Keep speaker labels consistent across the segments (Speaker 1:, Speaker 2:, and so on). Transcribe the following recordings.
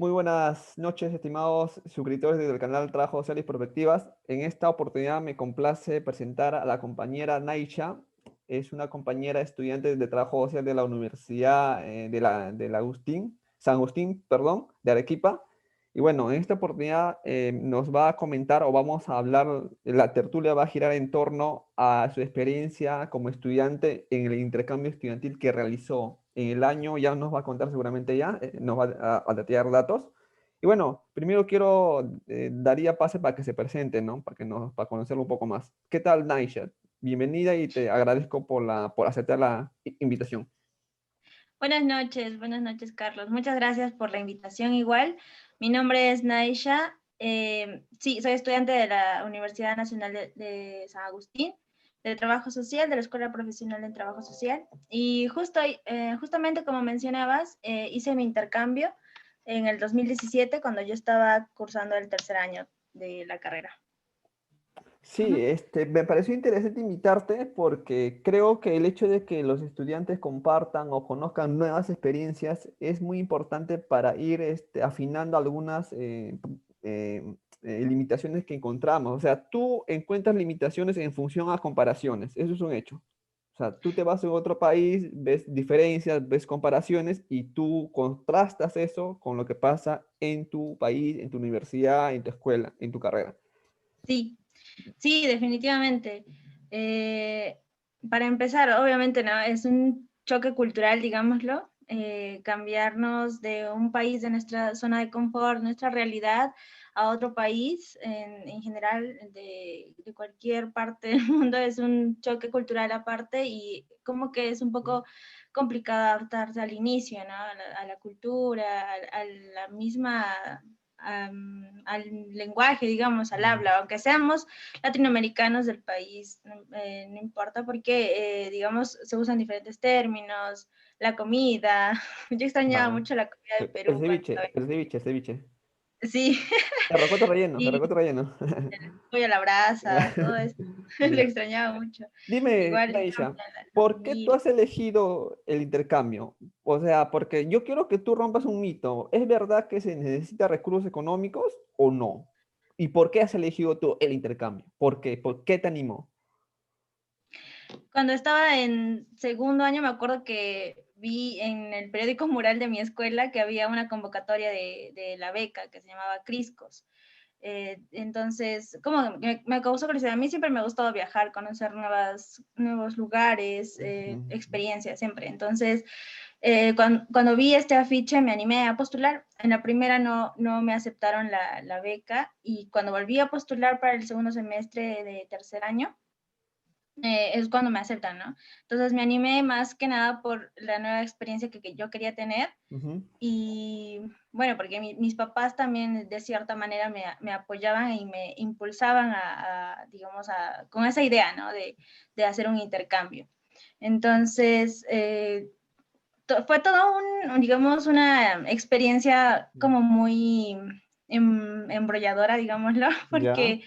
Speaker 1: Muy buenas noches, estimados suscriptores del canal Trabajo Social y Perspectivas. En esta oportunidad me complace presentar a la compañera Naisha. Es una compañera estudiante de Trabajo Social de la Universidad San Agustín, perdón, de Arequipa. Y bueno, en esta oportunidad nos va a comentar o vamos a hablar, la tertulia va a girar en torno a su experiencia como estudiante en el intercambio estudiantil que realizó en el año, ya nos va a contar seguramente ya, nos va a detallar datos. Y bueno, primero daría pase para que se presente, ¿no? Para conocerlo un poco más. ¿Qué tal, Naisha? Bienvenida y te agradezco por aceptar la invitación.
Speaker 2: Buenas noches, Carlos. Muchas gracias por la invitación igual. Mi nombre es Naisha. Sí, soy estudiante de la Universidad Nacional de San Agustín, de Trabajo Social, de la Escuela Profesional en Trabajo Social. Y justamente como mencionabas, hice mi intercambio en el 2017 cuando yo estaba cursando el tercer año de la carrera.
Speaker 1: Sí,
Speaker 2: Ujú.
Speaker 1: me pareció interesante invitarte porque creo que el hecho de que los estudiantes compartan o conozcan nuevas experiencias es muy importante para ir afinando algunas limitaciones que encontramos. O sea, tú encuentras limitaciones en función a comparaciones, eso es un hecho. O sea, tú te vas a otro país, ves diferencias, ves comparaciones y tú contrastas eso con lo que pasa en tu país, en tu universidad, en tu escuela, en tu carrera.
Speaker 2: Sí, sí, definitivamente. Eh, para empezar, obviamente, ¿no? Es un choque cultural, digámoslo, cambiarnos de un país, de nuestra zona de confort, nuestra realidad, a otro país, en general, de cualquier parte del mundo, es un choque cultural aparte y como que es un poco complicado adaptarse al inicio, ¿no? A la cultura, a la misma al lenguaje, digamos, al habla, aunque seamos latinoamericanos del país, no importa porque, digamos, se usan diferentes términos, la comida. Yo extrañaba
Speaker 1: Ah,
Speaker 2: mucho la comida de
Speaker 1: el
Speaker 2: Perú cuando
Speaker 1: ceviche,
Speaker 2: estaba
Speaker 1: el ceviche, el ceviche.
Speaker 2: sí,
Speaker 1: El
Speaker 2: y
Speaker 1: rocoto relleno.
Speaker 2: el pollo a la brasa, todo eso. Lo
Speaker 1: Ya.
Speaker 2: extrañaba mucho.
Speaker 1: Dime,
Speaker 2: Igual
Speaker 1: Naisha,
Speaker 2: la
Speaker 1: ¿por qué tú
Speaker 2: familia.
Speaker 1: has elegido el intercambio? O sea, porque yo quiero que tú rompas un mito. ¿Es verdad que se necesita recursos económicos o no? ¿Y por qué has elegido tú el intercambio? ¿Por qué? ¿Por qué te animó?
Speaker 2: Cuando estaba en segundo año, me acuerdo que vi en el periódico mural de mi escuela que había una convocatoria de la beca que se llamaba Criscos. Entonces, como me causó curiosidad. A mí siempre me ha gustado viajar, conocer nuevos lugares,
Speaker 1: Ujú.
Speaker 2: experiencias, siempre. Entonces, cuando vi este afiche me animé a postular. En la primera no me aceptaron la beca y cuando volví a postular para el segundo semestre de tercer año, es cuando me aceptan, ¿no? Entonces me animé más que nada por la nueva experiencia que yo quería tener
Speaker 1: Ujú.
Speaker 2: y bueno, porque mis papás también de cierta manera me apoyaban y me impulsaban digamos, con esa idea, ¿no? De hacer un intercambio. Entonces, fue todo digamos, una experiencia como muy embrolladora, digámoslo,
Speaker 1: Ya.
Speaker 2: porque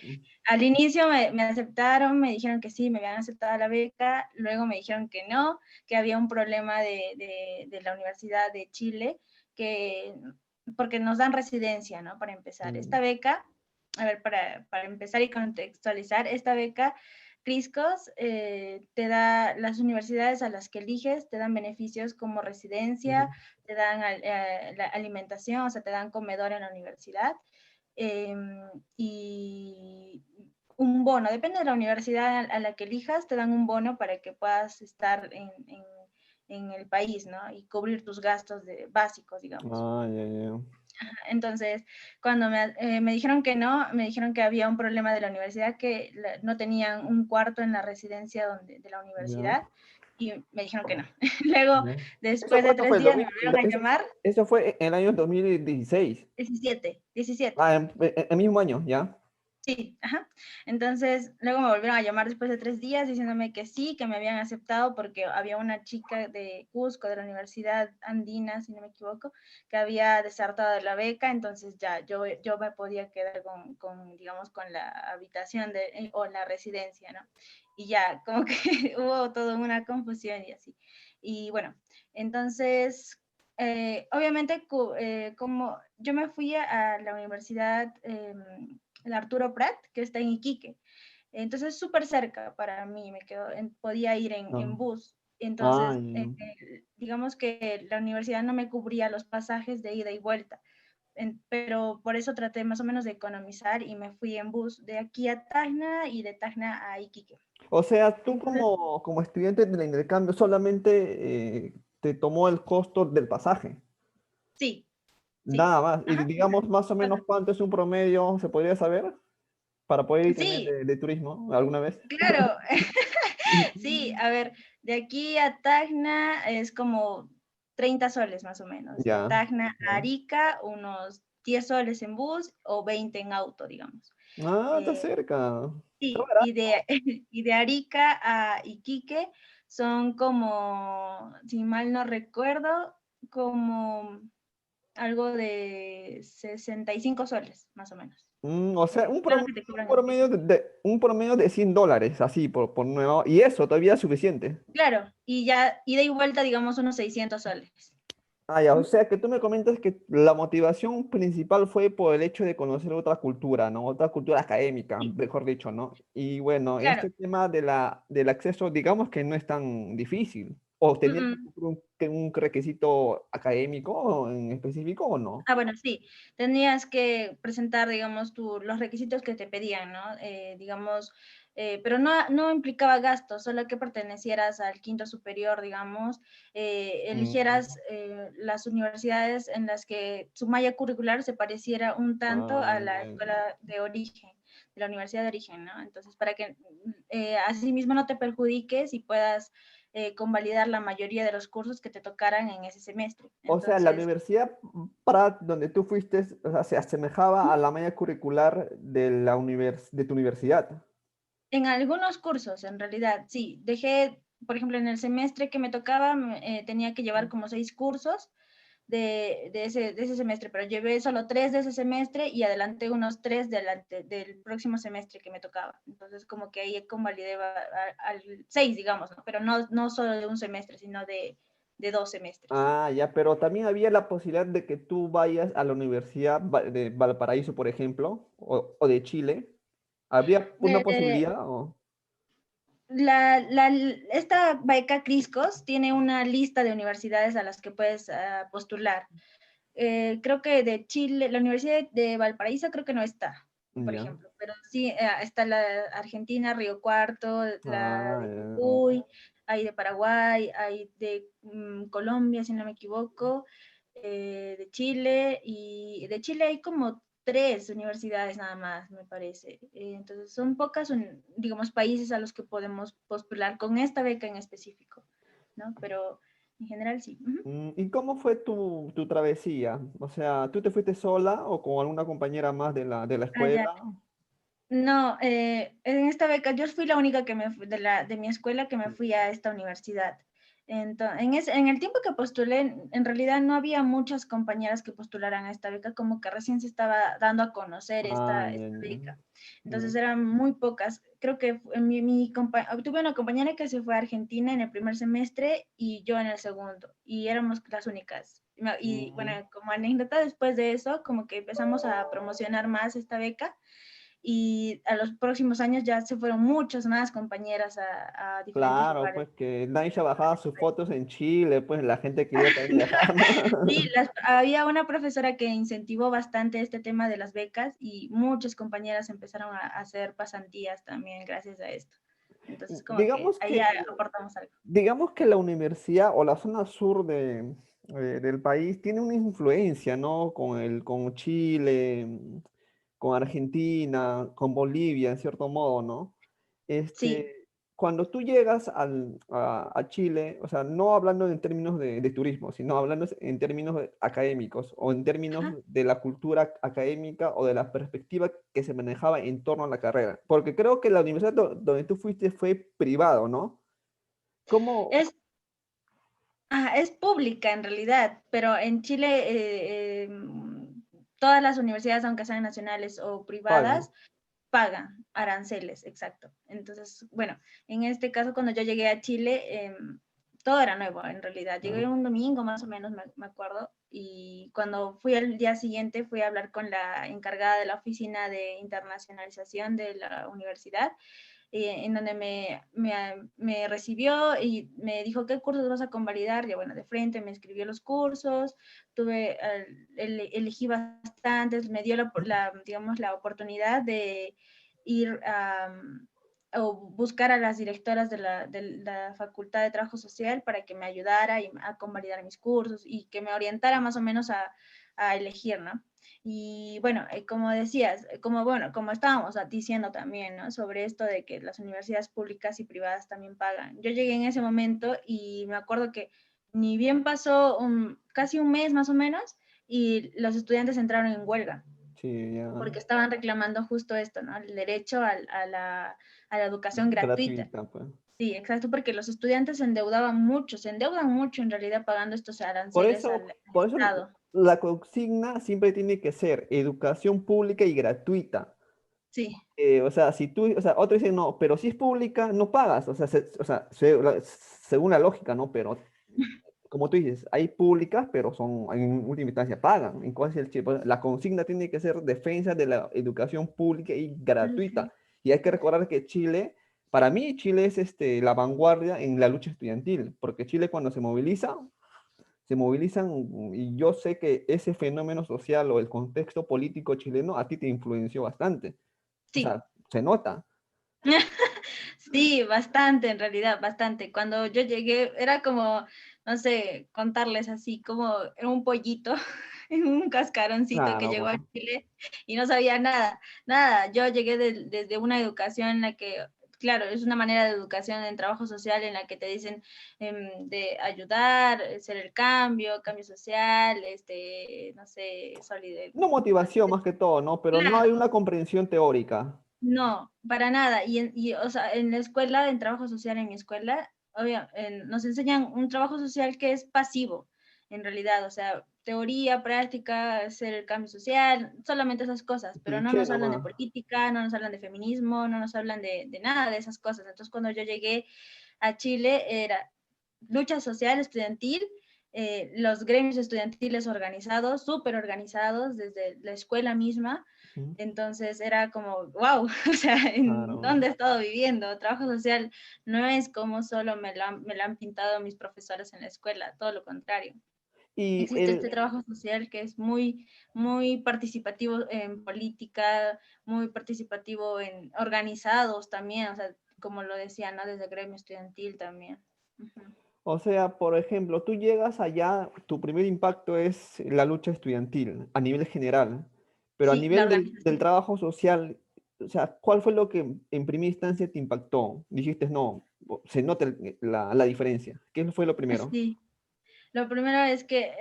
Speaker 2: al inicio me aceptaron, me dijeron que sí, me habían aceptado la beca, luego me dijeron que no, que había un problema de la Universidad de Chile, que, porque nos dan residencia, ¿no? Para empezar.
Speaker 1: Mm.
Speaker 2: Esta beca, a ver, para empezar y contextualizar, esta beca Criscos te da, las universidades a las que eliges te dan beneficios como residencia,
Speaker 1: Ujú.
Speaker 2: te dan la alimentación, o sea, te dan comedor en la universidad eh, y un bono, depende de la universidad a la que elijas, te dan un bono para que puedas estar en el país, ¿no? Y cubrir tus gastos básicos, digamos.
Speaker 1: Ah, ya, ya.
Speaker 2: Entonces, cuando me dijeron que no, me dijeron que había un problema de la universidad, que no tenían un cuarto en la residencia de la
Speaker 1: Ya,
Speaker 2: universidad, y me dijeron que no. Luego,
Speaker 1: ya. ¿Eso
Speaker 2: después de
Speaker 1: cuándo fue?
Speaker 2: 3 días, me volvieron a llamar,
Speaker 1: Eso fue en el año 2016.
Speaker 2: 17.
Speaker 1: Ah, el mismo año, ¿ya?
Speaker 2: Sí, ajá. Entonces, luego me volvieron a llamar después de 3 días diciéndome que sí, que me habían aceptado porque había una chica de Cusco, de la Universidad Andina, si no me equivoco, que había desertado de la beca, entonces ya yo me podía quedar digamos, con la habitación o la residencia, ¿no? Y ya, como que hubo toda una confusión y así. Y bueno, entonces obviamente, como yo me fui a la universidad, el Arturo Prat, que está en Iquique, entonces súper cerca para mí, podía ir en
Speaker 1: No.
Speaker 2: bus.
Speaker 1: Ah,
Speaker 2: Entonces,
Speaker 1: ya.
Speaker 2: digamos que la universidad no me cubría los pasajes de ida y vuelta, pero por eso traté más o menos de economizar y me fui en bus de aquí a Tacna y de Tacna a Iquique.
Speaker 1: O sea, tú
Speaker 2: Entonces,
Speaker 1: como estudiante del intercambio solamente te tomó el costo del pasaje,
Speaker 2: sí, sí.
Speaker 1: nada más. Y
Speaker 2: Ajá.
Speaker 1: digamos más o menos cuánto es un promedio, ¿se podría saber? Para poder ir también
Speaker 2: Sí,
Speaker 1: de turismo alguna vez.
Speaker 2: claro. Sí, a ver, de aquí a Tacna es como 30 soles más o menos. De
Speaker 1: Ya.
Speaker 2: Tacna a
Speaker 1: Ya.
Speaker 2: Arica, unos 10 soles en bus o 20 en auto, digamos.
Speaker 1: Ah, está
Speaker 2: Eh,
Speaker 1: cerca. Está
Speaker 2: sí, y
Speaker 1: barato.
Speaker 2: de, y de Arica a Iquique son como, si mal no recuerdo, como algo de 65 soles, más o menos.
Speaker 1: O sea,
Speaker 2: Claro que te cobran
Speaker 1: un
Speaker 2: en
Speaker 1: promedio
Speaker 2: efectivo.
Speaker 1: un promedio de $100, así, por nuevo. Y eso todavía es suficiente.
Speaker 2: Claro, y ya ida y vuelta, digamos, unos 600 soles.
Speaker 1: Ah, ya, o sea que tú me comentas que la motivación principal fue por el hecho de conocer otra cultura, ¿no? Otra cultura académica,
Speaker 2: Sí,
Speaker 1: mejor dicho, ¿no? Y bueno,
Speaker 2: claro.
Speaker 1: este tema del acceso, digamos que no es tan difícil. ¿O
Speaker 2: Mm,
Speaker 1: tenías que
Speaker 2: mm.
Speaker 1: cumplir un requisito académico en específico o no?
Speaker 2: Ah, bueno, sí. Tenías que presentar, digamos, los requisitos que te pedían, ¿no? Digamos, pero no implicaba gastos, solo que pertenecieras al quinto superior, digamos,
Speaker 1: Mm,
Speaker 2: eligieras las universidades en las que su malla curricular se pareciera un tanto
Speaker 1: ah,
Speaker 2: a la
Speaker 1: ya, ya.
Speaker 2: escuela de origen, de la universidad de origen, ¿no? Entonces, para que así mismo no te perjudiques y puedas convalidar la mayoría de los cursos que te tocaran en ese semestre.
Speaker 1: O sea, la
Speaker 2: Entonces,
Speaker 1: universidad para donde tú fuiste, o sea, se asemejaba a la malla curricular de de tu universidad.
Speaker 2: en algunos cursos, en realidad, sí. Dejé, por ejemplo, en el semestre que me tocaba, tenía que llevar como 6 cursos de ese semestre, pero llevé solo 3 de ese semestre y adelanté unos 3 del próximo semestre que me tocaba. Entonces, como que ahí convalidé al 6, digamos, ¿no? Pero no solo de un semestre, sino de 2 semestres.
Speaker 1: Ah, ya, pero también había la posibilidad de que tú vayas a la Universidad de Valparaíso, por ejemplo, o de Chile. ¿Habría una
Speaker 2: Eh,
Speaker 1: posibilidad? O...
Speaker 2: esta beca Criscos tiene una lista de universidades a las que puedes postular. Creo que de Chile, la Universidad de Valparaíso creo que no está, por
Speaker 1: Ya.
Speaker 2: ejemplo, pero sí está la Argentina, Río Cuarto, la
Speaker 1: Ah,
Speaker 2: de
Speaker 1: ya.
Speaker 2: Jujuy, hay de Paraguay, hay de Colombia, si no me equivoco, de Chile, y de Chile hay como 3 universidades nada más, me parece. Entonces son pocas, digamos, países a los que podemos postular con esta beca en específico, ¿no? Pero en general sí. Ujú.
Speaker 1: ¿Y cómo fue tu travesía? O sea, ¿tú te fuiste sola o con alguna compañera más de la
Speaker 2: Ah, ya.
Speaker 1: escuela?
Speaker 2: No, en esta beca yo fui la única que de mi escuela que me fui a esta universidad. Entonces, en el tiempo que postulé, en realidad no había muchas compañeras que postularan a esta beca, como que recién se estaba dando a conocer
Speaker 1: Ah,
Speaker 2: esta
Speaker 1: ya,
Speaker 2: beca.
Speaker 1: ya.
Speaker 2: Entonces eran muy pocas. Creo que tuve una compañera que se fue a Argentina en el primer semestre y yo en el segundo, y éramos las únicas. Y bueno,
Speaker 1: Mm.
Speaker 2: como anécdota, después de eso, como que empezamos a promocionar más esta beca y a los próximos años ya se fueron muchas más compañeras a diferentes
Speaker 1: Claro,
Speaker 2: lugares.
Speaker 1: pues que Naisha bajaba sus fotos en Chile, pues la gente quería también viajar, ¿no?
Speaker 2: Sí, había una profesora que incentivó bastante este tema de las becas y muchas compañeras empezaron a hacer pasantías también gracias a esto. Entonces, como que
Speaker 1: Digamos
Speaker 2: ahí
Speaker 1: que,
Speaker 2: aportamos algo.
Speaker 1: digamos que la universidad o la zona sur del país tiene una influencia, ¿no? Con Chile, con Argentina, con Bolivia, en cierto modo, ¿no?
Speaker 2: Sí,
Speaker 1: Cuando tú llegas a Chile, o sea, no hablando en términos de turismo, sino hablando en términos académicos o en términos
Speaker 2: ajá.
Speaker 1: de la cultura académica o de la perspectiva que se manejaba en torno a la carrera. Porque creo que la universidad donde tú fuiste fue privado, ¿no? ¿Cómo?
Speaker 2: Es, es pública en realidad, pero en Chile todas las universidades, aunque sean nacionales o
Speaker 1: Pagan.
Speaker 2: privadas, pagan aranceles, exacto. Entonces, bueno, en este caso, cuando yo llegué a Chile, todo era nuevo en realidad. Llegué
Speaker 1: Claro.
Speaker 2: un domingo más o menos, me acuerdo, y cuando fui al día siguiente fui a hablar con la encargada de la oficina de internacionalización de la universidad, en donde me recibió y me dijo, ¿qué cursos vas a convalidar? Y bueno, de frente me escribió los cursos, elegí bastantes, me dio digamos, la oportunidad de ir o buscar a las directoras de la Facultad de Trabajo Social para que me ayudara a convalidar mis cursos y que me orientara más o menos a elegir, ¿no? Y bueno, como decías, como estábamos diciendo también, ¿no? Sobre esto de que las universidades públicas y privadas también pagan. Yo llegué en ese momento y me acuerdo que ni bien pasó casi un mes más o menos y los estudiantes entraron en huelga
Speaker 1: Sí, ya.
Speaker 2: porque estaban reclamando justo esto, ¿no? El derecho a la educación gratuita.
Speaker 1: Gratuita, pues.
Speaker 2: Sí, exacto, porque los estudiantes se endeudan mucho en realidad pagando estos
Speaker 1: Por
Speaker 2: aranceles
Speaker 1: eso,
Speaker 2: al
Speaker 1: por eso
Speaker 2: Estado.
Speaker 1: la consigna siempre tiene que ser educación pública y gratuita.
Speaker 2: Sí,
Speaker 1: O sea, si tú, o sea, otros dicen, no, pero si es pública, no pagas. O sea, según la lógica, ¿no? Pero, como tú dices, hay públicas, pero son, en última instancia, pagan. ¿En cuál es el chip? La consigna tiene que ser defensa de la educación pública y gratuita. Y hay que recordar que Chile, para mí, Chile es la vanguardia en la lucha estudiantil, porque Chile cuando se movilizan, y yo sé que ese fenómeno social o el contexto político chileno a ti te influenció bastante. O
Speaker 2: sí.
Speaker 1: sea, se nota.
Speaker 2: Sí, bastante, en realidad, bastante. Cuando yo llegué, era como, no sé, contarles así, como en un pollito, en un cascaroncito que
Speaker 1: Claro,
Speaker 2: llegó a
Speaker 1: po.
Speaker 2: Chile y no sabía nada, nada. Yo llegué desde una educación en la que, claro, es una manera de educación en trabajo social en la que te dicen de ayudar, ser el cambio social, no sé, solidaridad.
Speaker 1: No motivación más que todo, ¿no? Pero no hay
Speaker 2: Claro,
Speaker 1: una comprensión teórica.
Speaker 2: no, para nada. O sea, en la escuela, en trabajo social, en mi escuela, nos enseñan un trabajo social que es pasivo, en realidad. O sea, teoría, práctica, hacer el cambio social, solamente esas cosas, pero no
Speaker 1: Cliché
Speaker 2: nos hablan de
Speaker 1: nomás.
Speaker 2: política, no nos hablan de feminismo, no nos hablan de nada de esas cosas. Entonces, cuando yo llegué a Chile, era lucha social estudiantil, los gremios estudiantiles organizados, súper organizados desde la escuela misma.
Speaker 1: Ujú.
Speaker 2: Entonces era como, wow, o sea, ¿en
Speaker 1: Claro.
Speaker 2: dónde he estado viviendo? Trabajo social no es como solo me lo han pintado mis profesores en la escuela, todo lo contrario.
Speaker 1: Y
Speaker 2: Existe este trabajo social que es muy, muy participativo en política, muy participativo en organizados también, o sea, como lo decía, ¿no? Desde el gremio estudiantil también. Ujú.
Speaker 1: o sea, por ejemplo, tú llegas allá, tu primer impacto es la lucha estudiantil a nivel general, pero a
Speaker 2: Sí, la
Speaker 1: nivel del
Speaker 2: organización.
Speaker 1: trabajo social, o sea, ¿cuál fue lo que en primera instancia te impactó? Dijiste, no, se nota la diferencia. ¿Qué fue lo primero?
Speaker 2: Sí, lo primero es que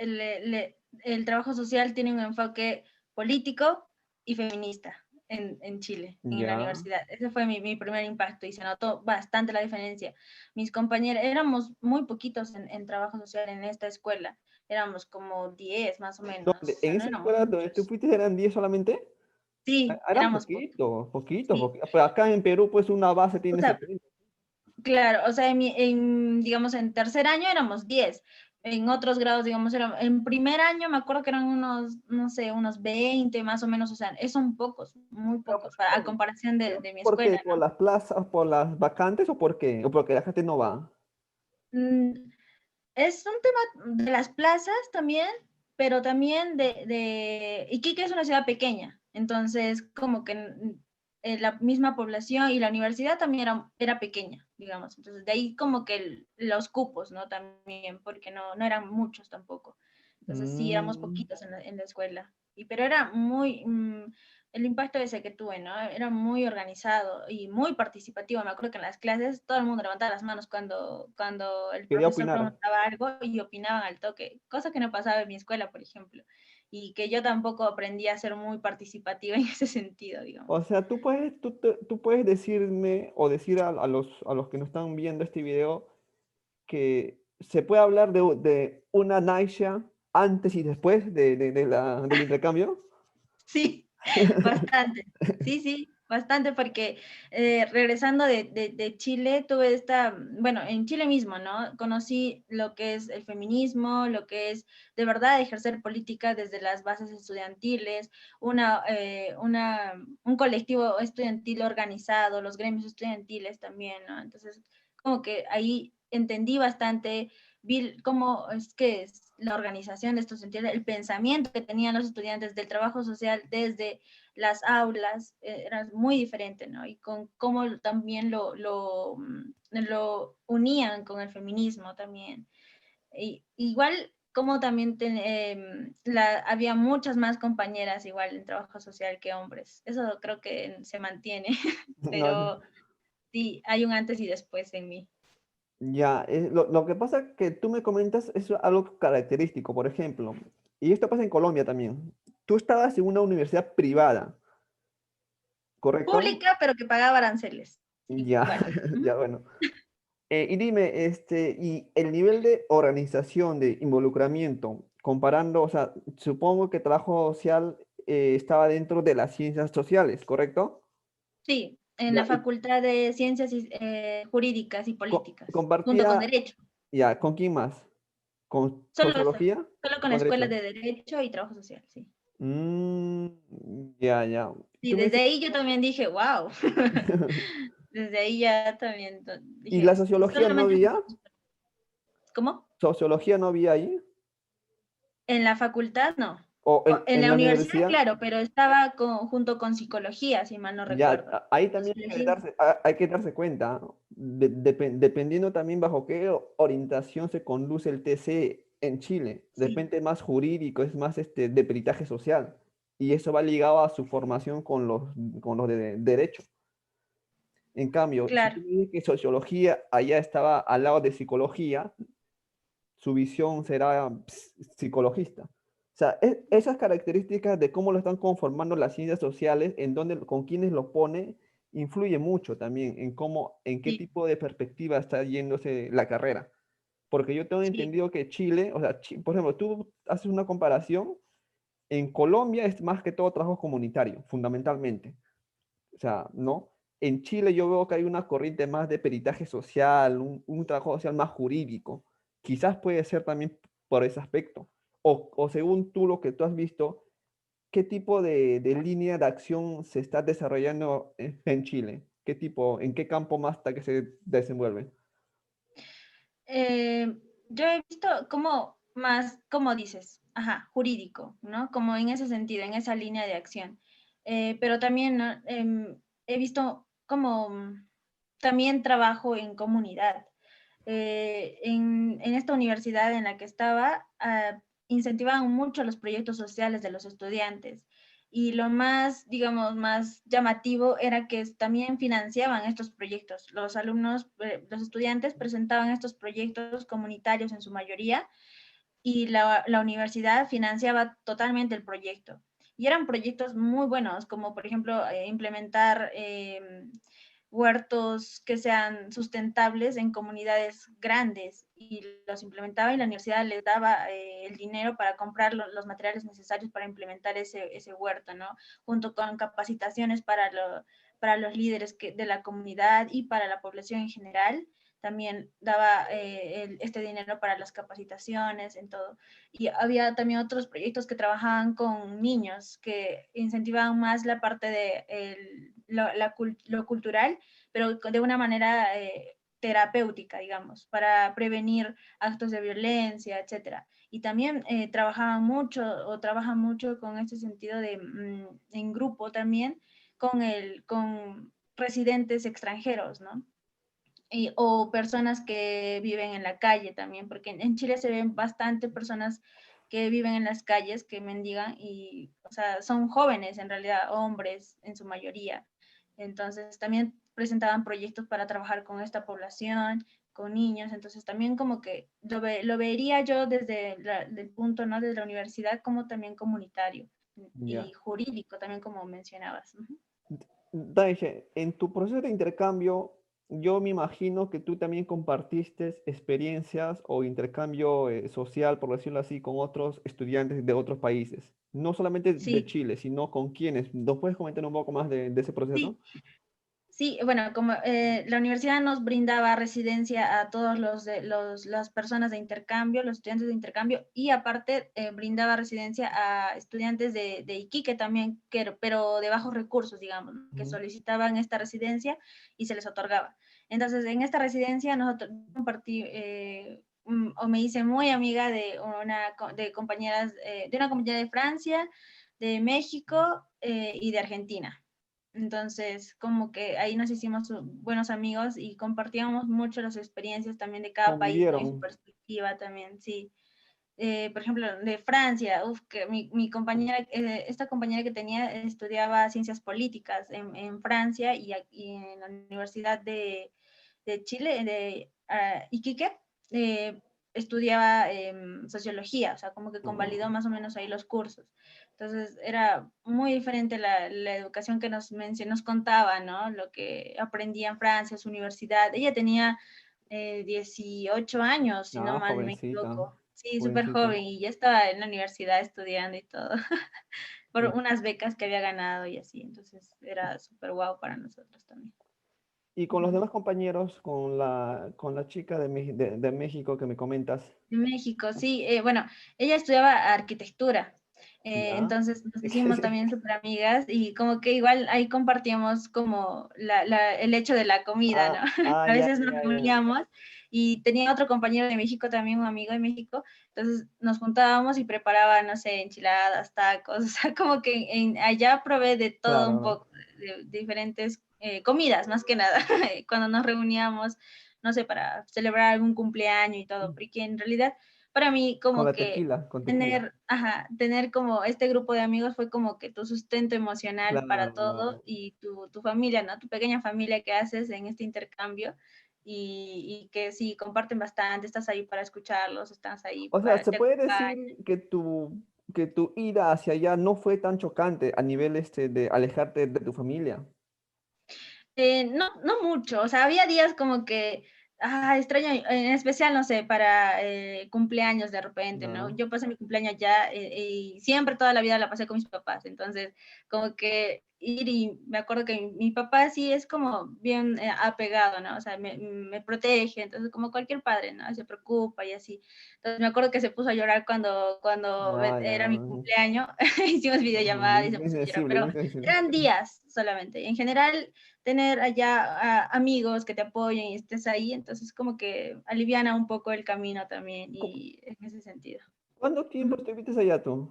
Speaker 2: el trabajo social tiene un enfoque político y feminista en Chile, en la
Speaker 1: Ya.
Speaker 2: universidad. Ese fue mi primer impacto y se notó bastante la diferencia. Mis compañeros, éramos muy poquitos en trabajo social en esta escuela, éramos como 10 más o menos,
Speaker 1: ¿Dónde?
Speaker 2: o sea,
Speaker 1: ¿En
Speaker 2: no
Speaker 1: esa
Speaker 2: éramos
Speaker 1: escuela donde tú
Speaker 2: muchos.
Speaker 1: fuiste eran 10 solamente?
Speaker 2: Sí,
Speaker 1: Eran
Speaker 2: éramos pocos,
Speaker 1: poquitos, poquitos,
Speaker 2: sí.
Speaker 1: Pero acá en Perú, pues una base
Speaker 2: O
Speaker 1: tiene
Speaker 2: sea,
Speaker 1: 70.
Speaker 2: claro, o sea, digamos, en tercer año éramos 10, en otros grados, digamos, en primer año me acuerdo que eran unos, no sé, unos 20 más o menos, o sea, son pocos, muy
Speaker 1: Pero
Speaker 2: pocos, a comparación de mi
Speaker 1: ¿por qué?
Speaker 2: escuela,
Speaker 1: ¿Por
Speaker 2: ¿no?
Speaker 1: las plazas, por las vacantes o por qué? ¿O porque la gente no va?
Speaker 2: Mm, Es un tema de las plazas también, pero también Iquique es una ciudad pequeña, entonces como que la misma población y la universidad también era pequeña, digamos, entonces de ahí como que los cupos, ¿no? También, porque no eran muchos tampoco, entonces sí, éramos
Speaker 1: Mm,
Speaker 2: poquitos en la escuela, pero era el impacto ese que tuve, ¿no? Era muy organizado y muy participativo. Me acuerdo que en las clases todo el mundo levantaba las manos cuando el
Speaker 1: quería
Speaker 2: profesor
Speaker 1: opinar.
Speaker 2: preguntaba algo y opinaban al toque, cosa que no pasaba en mi escuela, por ejemplo, y que yo tampoco aprendí a ser muy participativa en ese sentido, digamos.
Speaker 1: O sea, tú puedes decirme o decir a los que no están viendo este video que se puede hablar de una Naisha antes y después del intercambio.
Speaker 2: Sí, bastante. Sí, sí. bastante porque regresando de Chile, tuve bueno, en Chile mismo, ¿no? Conocí lo que es el feminismo, lo que es de verdad ejercer política desde las bases estudiantiles, un colectivo estudiantil organizado, los gremios estudiantiles también, ¿no? Entonces, como que ahí entendí bastante, vi cómo es que es la organización de estos estudiantes, el pensamiento que tenían los estudiantes del trabajo social desde las aulas, era muy diferente, ¿no? Y con cómo también lo unían con el feminismo también. Igual como también había muchas más compañeras igual en trabajo social que hombres. Eso creo que se mantiene,
Speaker 1: No,
Speaker 2: pero sí, hay un antes y después en mí.
Speaker 1: ya, lo que pasa que tú me comentas es algo característico, por ejemplo, y esto pasa en Colombia también. Tú estabas en una universidad privada, ¿correcto?
Speaker 2: Pública, pero que pagaba aranceles. Sí,
Speaker 1: Ya,
Speaker 2: igual. Ujú.
Speaker 1: ya bueno. Y dime, y el nivel de organización, de involucramiento, comparando, o sea, supongo que trabajo social estaba dentro de las ciencias sociales, ¿correcto?
Speaker 2: Sí, en
Speaker 1: Ya,
Speaker 2: la
Speaker 1: y
Speaker 2: Facultad de Ciencias Jurídicas y Políticas, junto con
Speaker 1: compartía,
Speaker 2: Derecho.
Speaker 1: ya, ¿con quién más? ¿Con
Speaker 2: Solo eso,
Speaker 1: sociología
Speaker 2: solo
Speaker 1: o
Speaker 2: con la
Speaker 1: con
Speaker 2: Escuela
Speaker 1: derecho?
Speaker 2: de Derecho y Trabajo Social, sí.
Speaker 1: Mm, ya, ya.
Speaker 2: Y
Speaker 1: Tú me
Speaker 2: desde
Speaker 1: dices-
Speaker 2: ahí yo también dije, wow. Desde ahí ya también
Speaker 1: ¿Y la
Speaker 2: dije,
Speaker 1: sociología no
Speaker 2: solamente
Speaker 1: había?
Speaker 2: ¿cómo?
Speaker 1: ¿Sociología no había ahí?
Speaker 2: En la facultad no.
Speaker 1: ¿O
Speaker 2: En
Speaker 1: en
Speaker 2: la
Speaker 1: la
Speaker 2: universidad,
Speaker 1: universidad?
Speaker 2: claro, pero estaba junto con psicología, si mal no
Speaker 1: Ya,
Speaker 2: recuerdo.
Speaker 1: ahí también
Speaker 2: Entonces, ahí,
Speaker 1: hay que darse cuenta, ¿no? Dependiendo también bajo qué orientación se conduce el TC en Chile.
Speaker 2: sí,
Speaker 1: Depende más jurídico, es más de peritaje social. Y eso va ligado a su formación con los de derecho. En cambio, si tú
Speaker 2: claro,
Speaker 1: me dices que sociología allá estaba al lado de psicología, su visión será psicologista. O sea, esas características de cómo lo están conformando las ciencias sociales, en donde, con quienes lo pone, influye mucho también en cómo, en qué
Speaker 2: sí,
Speaker 1: tipo de perspectiva está yéndose la carrera. Porque yo tengo
Speaker 2: sí,
Speaker 1: entendido que Chile, o sea, por ejemplo, tú haces una comparación, en Colombia es más que todo trabajo comunitario, fundamentalmente. O sea, ¿no? En Chile yo veo que hay una corriente más de peritaje social, un trabajo social más jurídico. Quizás puede ser también por ese aspecto. O según tú lo que tú has visto, ¿qué tipo de línea de acción se está desarrollando en Chile? ¿Qué tipo, en qué campo más está que se desenvuelve?
Speaker 2: yo he visto como más, como dices, ajá, jurídico, ¿no? Como en ese sentido, en esa línea de acción. Pero también, ¿no? He visto como también trabajo en comunidad. En esta universidad en la que estaba, incentivaban mucho los proyectos sociales de los estudiantes. Y lo más, digamos, más llamativo era que también financiaban estos proyectos. Los alumnos, los estudiantes presentaban estos proyectos comunitarios en su mayoría y la universidad financiaba totalmente el proyecto. Y eran proyectos muy buenos, como por ejemplo implementar huertos que sean sustentables en comunidades grandes y los implementaba y la universidad les daba el dinero para comprar los materiales necesarios para implementar ese huerto, ¿no? Junto con capacitaciones para los líderes de la comunidad y para la población en general también daba este dinero para las capacitaciones, en todo. Y había también otros proyectos que trabajaban con niños, que incentivaban más la parte de lo cultural, pero de una manera terapéutica, digamos, para prevenir actos de violencia, etcétera. Y también trabajaban mucho o trabajan mucho con este sentido de en grupo también con residentes extranjeros, ¿no? O personas que viven en la calle también, porque en Chile se ven bastante personas que viven en las calles, que mendigan y, o sea, son jóvenes en realidad, hombres en su mayoría. Entonces también presentaban proyectos para trabajar con esta población, con niños, entonces también como que lo vería yo desde el punto, ¿no? Desde la universidad como también comunitario
Speaker 1: Ya.
Speaker 2: y jurídico también como mencionabas. Ujú.
Speaker 1: Daishe, en tu proceso de intercambio, yo me imagino que tú también compartiste experiencias o intercambio social, por decirlo así, con otros estudiantes de otros países. No solamente de
Speaker 2: Sí,
Speaker 1: Chile, sino con quiénes. ¿Nos puedes comentar un poco más de ese proceso?
Speaker 2: sí. Sí, bueno, como la universidad nos brindaba residencia a todos las personas de intercambio, los estudiantes de intercambio, y aparte brindaba residencia a estudiantes de Iquique también, pero de bajos recursos, digamos, ¿no? Que
Speaker 1: Ujú.
Speaker 2: solicitaban esta residencia y se les otorgaba. Entonces, en esta residencia nosotros compartí, o me hice muy amiga de compañeras, de una compañera de Francia, de México y de Argentina. Entonces, como que ahí nos hicimos buenos amigos y compartíamos mucho las experiencias también de cada país, ¿no? Y su
Speaker 1: Convivieron.
Speaker 2: perspectiva también, sí. Por ejemplo, de Francia, que mi compañera, esta compañera que tenía estudiaba ciencias políticas en Francia y en la Universidad de Chile, de Iquique, estudiaba sociología, o sea, como que convalidó
Speaker 1: Oh,
Speaker 2: más o menos ahí los cursos. Entonces era muy diferente la educación que nos contaba, ¿no? Lo que aprendía en Francia, su universidad. Ella tenía 18 años, si no
Speaker 1: ah,
Speaker 2: mal me
Speaker 1: jovencita,
Speaker 2: equivoco. Sí, súper
Speaker 1: jovencita.
Speaker 2: joven y ya estaba en la universidad estudiando y todo, por
Speaker 1: Y,
Speaker 2: unas becas que había ganado y así. Entonces era súper guau para nosotros también.
Speaker 1: y con los
Speaker 2: Ujú.
Speaker 1: demás compañeros, con la chica de México que me comentas,
Speaker 2: En México, sí. Bueno, ella estudiaba arquitectura,
Speaker 1: ¿ya?
Speaker 2: entonces nos hicimos también súper amigas y como que igual ahí compartíamos como el hecho de la comida, ¿no?
Speaker 1: Ah, ah,
Speaker 2: A
Speaker 1: ya,
Speaker 2: veces nos
Speaker 1: ya, ya.
Speaker 2: reuníamos y tenía otro compañero de México también, un amigo de México, entonces nos juntábamos y preparaba, no sé, enchiladas, tacos, o sea, como que allá probé de todo un
Speaker 1: Claro,
Speaker 2: poco, de diferentes comidas, más que nada, cuando nos reuníamos no sé, para celebrar algún cumpleaños y todo, porque en realidad para mí
Speaker 1: con
Speaker 2: como
Speaker 1: la
Speaker 2: que
Speaker 1: tequila, con tequila.
Speaker 2: tener como este grupo de amigos fue como que tu sustento emocional para
Speaker 1: Claro,
Speaker 2: todo
Speaker 1: claro.
Speaker 2: y tu familia, ¿no? Tu pequeña familia que haces en este intercambio y que sí, comparten bastante, estás ahí para escucharlos, estás ahí
Speaker 1: O sea,
Speaker 2: para,
Speaker 1: se
Speaker 2: te
Speaker 1: puede
Speaker 2: acompañan.
Speaker 1: decir que tu ida hacia allá no fue tan chocante a nivel de alejarte de tu familia.
Speaker 2: No, no mucho, o sea, había días como que, extraño, en especial, no sé, para cumpleaños de repente, ¿no?
Speaker 1: Claro.
Speaker 2: Yo pasé mi cumpleaños allá y siempre toda la vida la pasé con mis papás, entonces, como que ir y me acuerdo que mi papá sí es como bien apegado, ¿no? O sea, me protege, entonces, como cualquier padre, ¿no? Se preocupa y así. Entonces, me acuerdo que se puso a llorar cuando
Speaker 1: Ah, ya.
Speaker 2: era mi cumpleaños, hicimos videollamada
Speaker 1: Muy,
Speaker 2: y se
Speaker 1: muy
Speaker 2: puso a llorar,
Speaker 1: sensible,
Speaker 2: pero
Speaker 1: muy sensible.
Speaker 2: eran días solamente. En general, tener allá amigos que te apoyen y estés ahí, entonces como que aliviana un poco el camino también
Speaker 1: ¿Cu-
Speaker 2: y en ese sentido.
Speaker 1: ¿Cuánto tiempo
Speaker 2: Ujú.
Speaker 1: estuviste allá tú?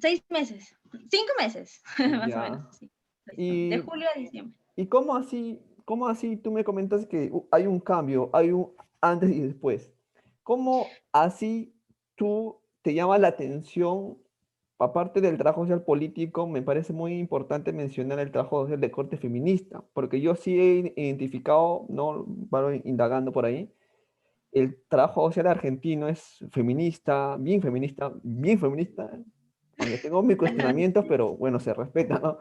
Speaker 2: 6 meses, 5 meses, más o menos,
Speaker 1: Ya.
Speaker 2: sí. De
Speaker 1: ¿Y,
Speaker 2: julio a diciembre.
Speaker 1: y cómo así tú me comentas que hay un cambio, hay un antes y después? ¿Cómo así tú te llama la atención, aparte del trabajo social político, me parece muy importante mencionar el trabajo social de corte feminista, porque yo sí he identificado, no paro indagando por ahí, el trabajo social argentino es feminista, bien feminista, aunque tengo mis cuestionamientos, pero bueno, se respeta, ¿no?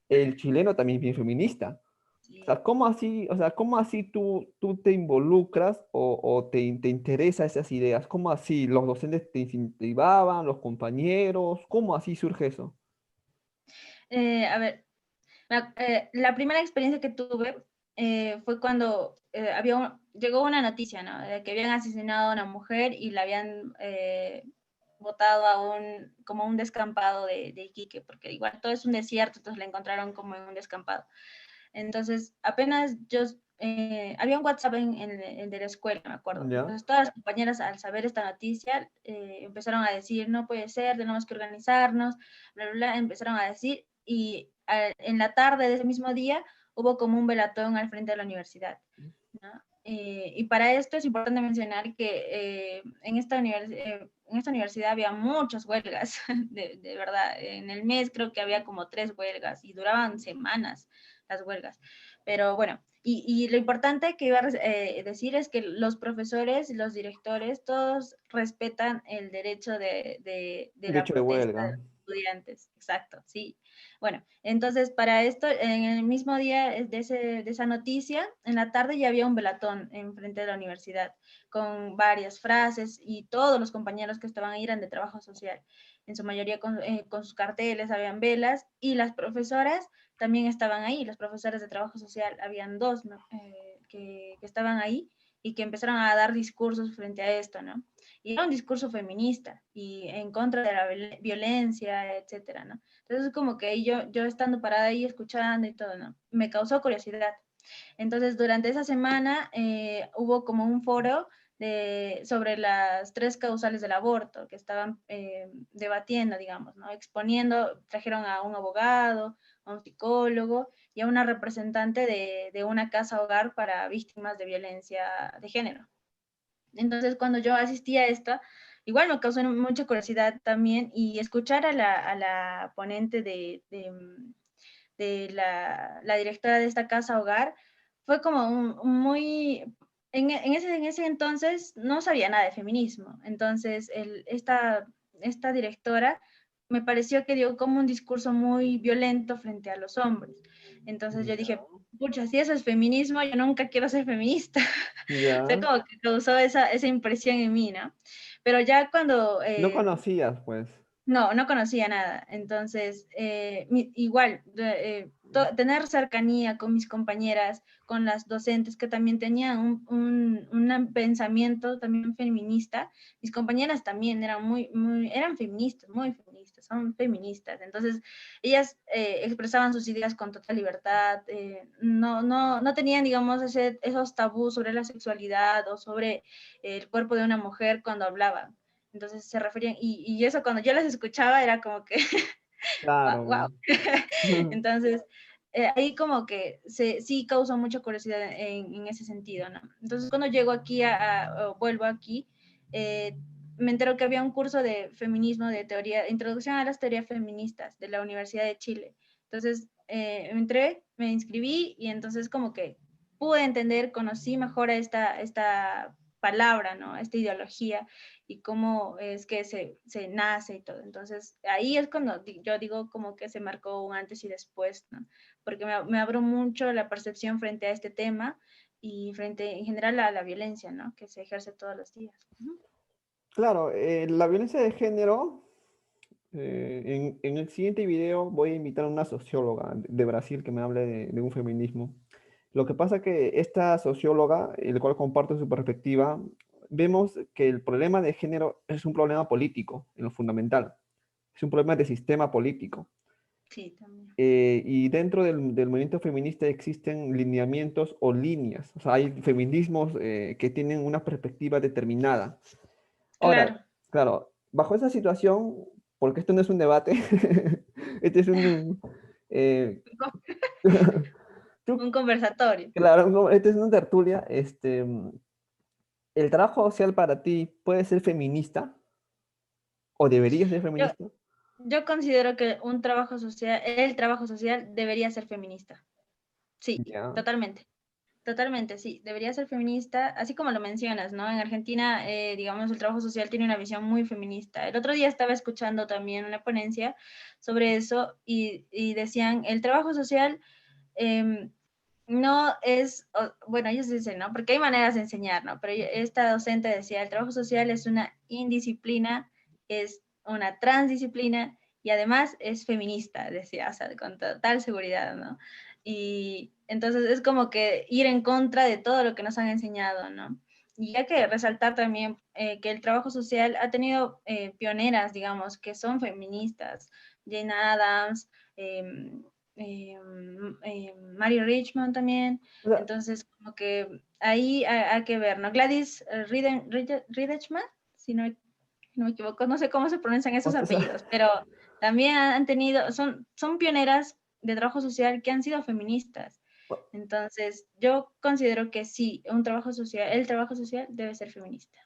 Speaker 1: El chileno también es bien feminista. O
Speaker 2: Sí.
Speaker 1: sea, ¿cómo así, o sea, cómo así tú te involucras o te interesa esas ideas? ¿Cómo así los docentes te incentivaban, los compañeros? ¿Cómo así surge eso?
Speaker 2: A ver, la primera experiencia que tuve fue cuando llegó una noticia, ¿no? De que habían asesinado a una mujer y la habían botado como un descampado de Iquique, porque igual todo es un desierto, entonces la encontraron como en un descampado. Entonces, apenas había un WhatsApp de la escuela, me acuerdo.
Speaker 1: ¿Ya?
Speaker 2: Entonces, todas las compañeras, al saber esta noticia, empezaron a decir, no puede ser, tenemos que organizarnos, bla, bla, bla, empezaron a decir, y en la tarde de ese mismo día hubo como un velatón al frente de la universidad, ¿no? Y para esto es importante mencionar que en esta universidad había muchas huelgas, de verdad. En el mes creo que había como 3 huelgas y duraban semanas las huelgas. Pero bueno, y lo importante que iba a decir es que los profesores, los directores, todos respetan el derecho de la
Speaker 1: Derecho de
Speaker 2: protesta de
Speaker 1: huelga.
Speaker 2: los estudiantes. Exacto, sí. Bueno, entonces para esto, en el mismo día de esa noticia, en la tarde ya había un velatón en frente de la universidad con varias frases y todos los compañeros que estaban ahí eran de trabajo social. en su mayoría con sus carteles, habían velas, y las profesoras también estaban ahí, los profesores de trabajo social, habían dos, ¿no? Que estaban ahí y que empezaron a dar discursos frente a esto, ¿no? Y era un discurso feminista y en contra de la violencia, etcétera, ¿no? Entonces, como que yo estando parada ahí escuchando y todo, ¿no? Me causó curiosidad. Entonces, durante esa semana hubo como un foro sobre las 3 causales del aborto que estaban debatiendo, digamos, ¿no? Exponiendo, trajeron a un abogado, a un psicólogo y a una representante de una casa hogar para víctimas de violencia de género. Entonces, cuando yo asistí a esto, igual me causó mucha curiosidad también y escuchar a la ponente de la directora de esta casa hogar fue como muy... en ese entonces no sabía nada de feminismo. Entonces, esta directora me pareció que dio como un discurso muy violento frente a los hombres. Entonces yo dije, pucha, si eso es feminismo, yo nunca quiero ser feminista. O sea,
Speaker 1: Ya.
Speaker 2: como que causó esa impresión en mí, ¿no? Pero ya cuando
Speaker 1: No conocías, pues.
Speaker 2: no, no conocía nada. Entonces, igual, tener cercanía con mis compañeras, con las docentes que también tenían un pensamiento también feminista, mis compañeras también eran eran feministas, muy feministas, son feministas. Entonces, ellas expresaban sus ideas con total libertad, no tenían, digamos, esos tabús sobre la sexualidad o sobre el cuerpo de una mujer cuando hablaban. Entonces se referían, y eso cuando yo las escuchaba era como que, wow.
Speaker 1: Claro.
Speaker 2: Entonces, ahí como que sí causó mucha curiosidad en ese sentido, ¿no? Entonces, cuando llego aquí, vuelvo aquí, me entero que había un curso de feminismo, de teoría, introducción a las teorías feministas de la Universidad de Chile. Entonces, entré, me inscribí y entonces como que pude entender, conocí mejor a esta palabra, ¿no? Esta ideología y cómo es que se nace y todo. Entonces, ahí es cuando yo digo como que se marcó un antes y después, ¿no? Porque me abrió mucho la percepción frente a este tema y frente en general a la violencia, ¿no? Que se ejerce todos los días. Uh-huh.
Speaker 1: Claro, la violencia de género, en el siguiente video voy a invitar a una socióloga de Brasil que me hable de un feminismo. Lo que pasa que esta socióloga, el cual comparto su perspectiva, vemos que el problema de género es un problema político, en lo fundamental. Es un problema de sistema político.
Speaker 2: Sí, también.
Speaker 1: Y dentro del movimiento feminista existen lineamientos o líneas. O sea, hay feminismos que tienen una perspectiva determinada. Ahora,
Speaker 2: Claro.
Speaker 1: claro, bajo esa situación, porque esto no es un debate, este es tú,
Speaker 2: Un conversatorio.
Speaker 1: claro, no, este es una tertulia, ¿el trabajo social para ti puede ser feminista o debería ser
Speaker 2: Yo,
Speaker 1: feminista?
Speaker 2: yo considero que el trabajo social debería ser feminista. Sí,
Speaker 1: Ya,
Speaker 2: totalmente. Totalmente, sí, debería ser feminista, así como lo mencionas, ¿no? En Argentina, digamos, el trabajo social tiene una visión muy feminista. El otro día estaba escuchando también una ponencia sobre eso y decían, el trabajo social em, no es, bueno, ellos dicen, ¿no? Porque hay maneras de enseñar, ¿no? Pero esta docente decía, el trabajo social es una indisciplina, es una transdisciplina y además es feminista, decía, o sea, con total seguridad, ¿no? Y entonces es como que ir en contra de todo lo que nos han enseñado, ¿no? Y hay que resaltar también que el trabajo social ha tenido pioneras, digamos, que son feministas, Jane Addams, eh, Mary Richmond también,
Speaker 1: o sea,
Speaker 2: entonces como que ahí hay que ver, ¿no? Gladys Riedechman, si no me equivoco, no sé cómo se pronuncian esos
Speaker 1: o sea,
Speaker 2: apellidos, pero también han tenido, son pioneras de trabajo social que han sido feministas. Entonces, yo considero que sí, el trabajo social debe ser feminista.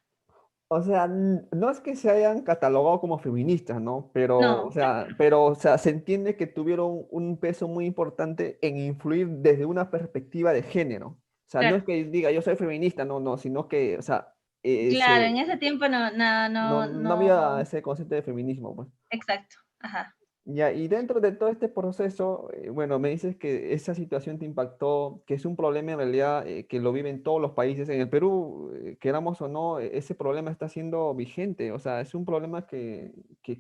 Speaker 1: O sea, no es que se hayan catalogado como feministas, ¿no?
Speaker 2: No,
Speaker 1: O sea, se entiende que tuvieron un peso muy importante en influir desde una perspectiva de género. O sea, no es
Speaker 2: claro,
Speaker 1: que diga yo soy feminista, no, no, sino que, o sea,
Speaker 2: claro, en ese tiempo no, no,
Speaker 1: no,
Speaker 2: no,
Speaker 1: no había
Speaker 2: no,
Speaker 1: ese concepto de feminismo, pues.
Speaker 2: exacto, ajá.
Speaker 1: Ya, y dentro de todo este proceso, bueno, me dices que esa situación te impactó, que es un problema en realidad que lo viven todos los países. En el Perú, queramos o no, ese problema está siendo vigente. O sea, es un problema que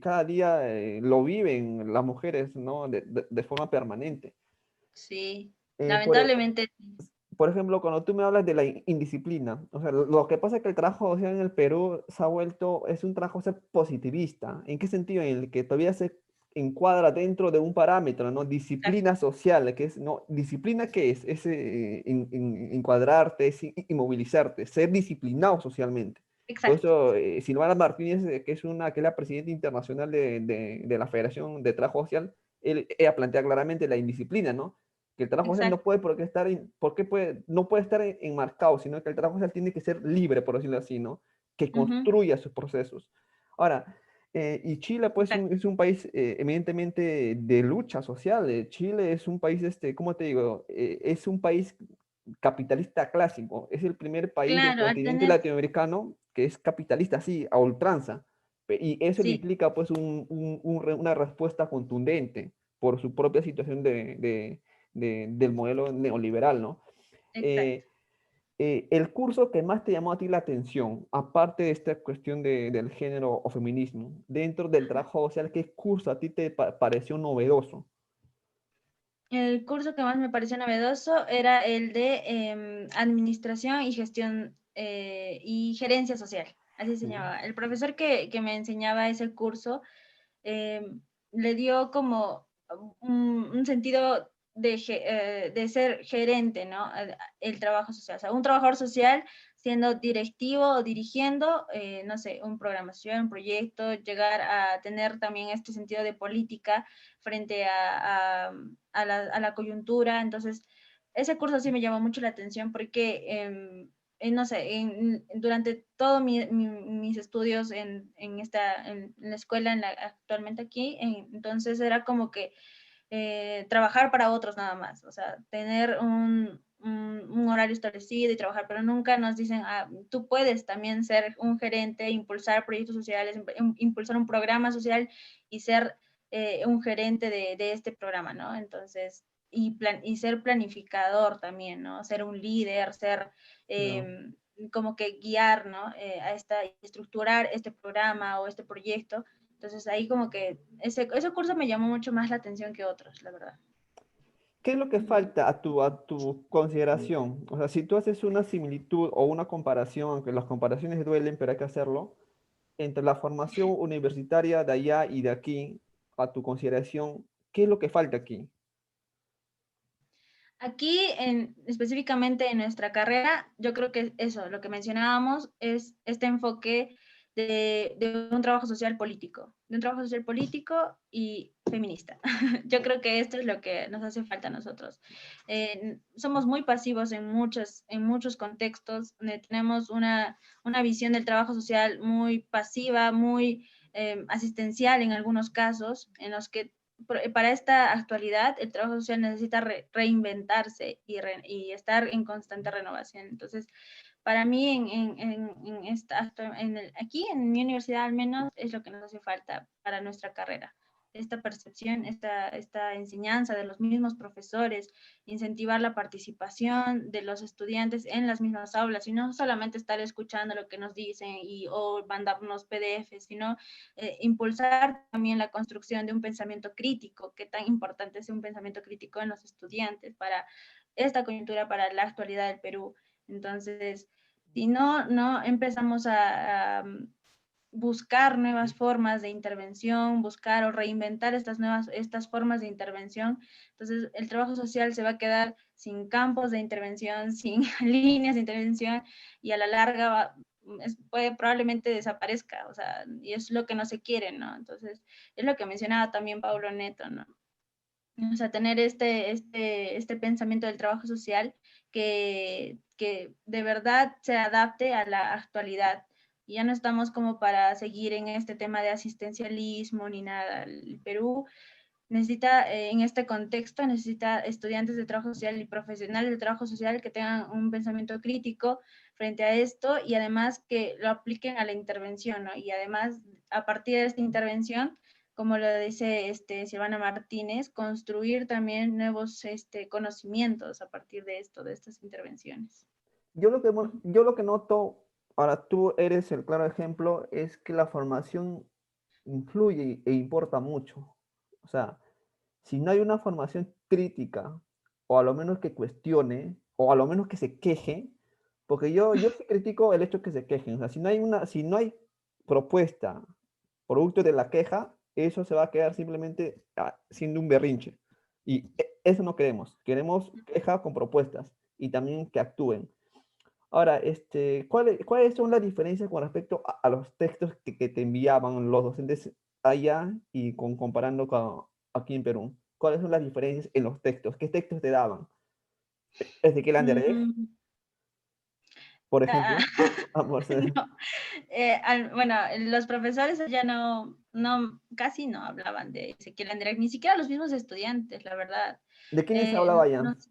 Speaker 1: cada día lo viven las mujeres, ¿no? De forma permanente.
Speaker 2: Sí,
Speaker 1: Eh, por, e-
Speaker 2: lamentablemente.
Speaker 1: por ejemplo, cuando tú me hablas de la indisciplina, o sea, lo que pasa es que el trabajo social en el Perú se ha vuelto, es un trabajo social positivista. ¿En qué sentido? En el que todavía se encuadra dentro de un parámetro, ¿no?
Speaker 2: Exacto,
Speaker 1: Disciplina social, que es, ¿no? ¿Disciplina qué es? Es encuadrarte, es inmovilizarte, ser disciplinado socialmente. Por
Speaker 2: exacto,
Speaker 1: eso, Silvana Martínez, que es la presidenta internacional de la Federación de Trabajo Social, ella plantea claramente la indisciplina, ¿no? Que el trabajo social no
Speaker 2: exacto.
Speaker 1: puede por qué estar, no puede estar enmarcado, sino que el trabajo social tiene que ser libre, por decirlo así, ¿no? Que
Speaker 2: Ujú,
Speaker 1: construya sus procesos. Ahora, y Chile, pues,
Speaker 2: exacto.
Speaker 1: es un país eminentemente de lucha social. Chile es un país, ¿cómo te digo? Es un país capitalista clásico. Es el primer país del
Speaker 2: Claro, al
Speaker 1: continente
Speaker 2: tener,
Speaker 1: latinoamericano que es capitalista, así, a ultranza. Y eso le
Speaker 2: sí,
Speaker 1: implica, pues, una respuesta contundente por su propia situación del modelo neoliberal, ¿no?
Speaker 2: exacto.
Speaker 1: Eh, el curso que más te llamó a ti la atención, aparte de esta cuestión del género o feminismo, dentro del trabajo social, ¿qué curso a ti te pareció novedoso?
Speaker 2: El curso que más me pareció novedoso era el de Administración y Gestión y Gerencia Social, así se
Speaker 1: Mm.
Speaker 2: llamaba. El profesor que me enseñaba ese curso le dio como un sentido de ser gerente, ¿no? El trabajo social. O sea, un trabajador social siendo directivo o dirigiendo, no sé, un programación, un proyecto, llegar a tener también este sentido de política frente a la coyuntura. Entonces, ese curso sí me llamó mucho la atención porque no sé, durante todos mis estudios en la escuela, actualmente aquí, entonces era como que trabajar para otros nada más, o sea, tener un horario establecido y trabajar, pero nunca nos dicen, ah, tú puedes también ser un gerente, impulsar proyectos sociales, impulsar un programa social y ser un gerente de este programa, ¿no? Entonces, y ser planificador también, ¿no? Ser un líder, ser
Speaker 1: No.
Speaker 2: como que guiar, ¿no? Estructurar este programa o este proyecto. Entonces ahí como que ese curso me llamó mucho más la atención que otros, la verdad.
Speaker 1: ¿Qué es lo que falta a tu consideración? O sea, si tú haces una similitud o una comparación, aunque las comparaciones duelen, pero hay que hacerlo, entre la formación universitaria de allá y de aquí, a tu consideración, ¿qué es lo que falta aquí?
Speaker 2: Aquí, específicamente en nuestra carrera, yo creo que eso, lo que mencionábamos, es este enfoque de un trabajo social político, de un trabajo social político y feminista. Yo creo que esto es lo que nos hace falta a nosotros. Somos muy pasivos en muchos contextos, tenemos una visión del trabajo social muy pasiva, muy asistencial en algunos casos, en los que para esta actualidad el trabajo social necesita reinventarse y estar en constante renovación. Entonces, para mí aquí en mi universidad al menos es lo que nos hace falta para nuestra carrera. Esta percepción, esta enseñanza de los mismos profesores, incentivar la participación de los estudiantes en las mismas aulas y no solamente estar escuchando lo que nos dicen o mandarnos PDFs, sino impulsar también la construcción de un pensamiento crítico, qué tan importante es un pensamiento crítico en los estudiantes para esta coyuntura, para la actualidad del Perú. Entonces, si no empezamos a buscar nuevas formas de intervención, buscar o reinventar estas formas de intervención. Entonces, el trabajo social se va a quedar sin campos de intervención, sin líneas de intervención y a la larga probablemente desaparezca, o sea, y es lo que no se quiere, ¿no? Entonces, es lo que mencionaba también Paulo Neto, ¿no? O sea, tener este pensamiento del trabajo social que de verdad se adapte a la actualidad. Y ya no estamos como para seguir en este tema de asistencialismo ni nada. El Perú necesita, en este contexto, necesita estudiantes de trabajo social y profesionales de trabajo social que tengan un pensamiento crítico frente a esto y además que lo apliquen a la intervención, ¿no? Y además, a partir de esta intervención, como lo dice Silvana Martínez, construir también nuevos conocimientos a partir de esto, de estas intervenciones.
Speaker 1: Yo lo que noto, ahora tú eres el claro ejemplo, es que la formación influye e importa mucho. O sea, si no hay una formación crítica, o a lo menos que cuestione, o a lo menos que se queje, porque yo sí critico el hecho que se quejen. O sea, si no hay propuesta, producto de la queja, eso se va a quedar simplemente siendo un berrinche. Y eso no queremos. Queremos queja con propuestas y también que actúen. Ahora, ¿cuáles son las diferencias con respecto a los textos que te enviaban los docentes allá y comparando con aquí en Perú? ¿Cuáles son las diferencias en los textos? ¿Qué textos te daban? Ezequiel Anderej,
Speaker 2: Mm,
Speaker 1: por
Speaker 2: ah,
Speaker 1: ejemplo. Vamos a ver.
Speaker 2: no, bueno, los profesores ya casi no hablaban de Ezequiel Anderek, ni siquiera los mismos estudiantes, la verdad.
Speaker 1: ¿De quiénes hablaba
Speaker 2: No
Speaker 1: ya?
Speaker 2: sé,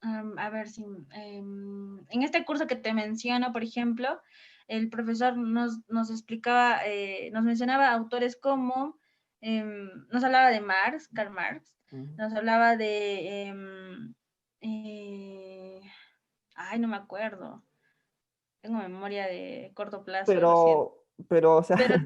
Speaker 2: a ver si en este curso que te menciono, por ejemplo, el profesor nos explicaba, nos mencionaba autores como, nos hablaba de Marx, Karl Marx,
Speaker 1: Ujú.
Speaker 2: nos hablaba de, eh, ay, no me acuerdo, tengo memoria de corto plazo, lo siento.
Speaker 1: O sea,
Speaker 2: Pero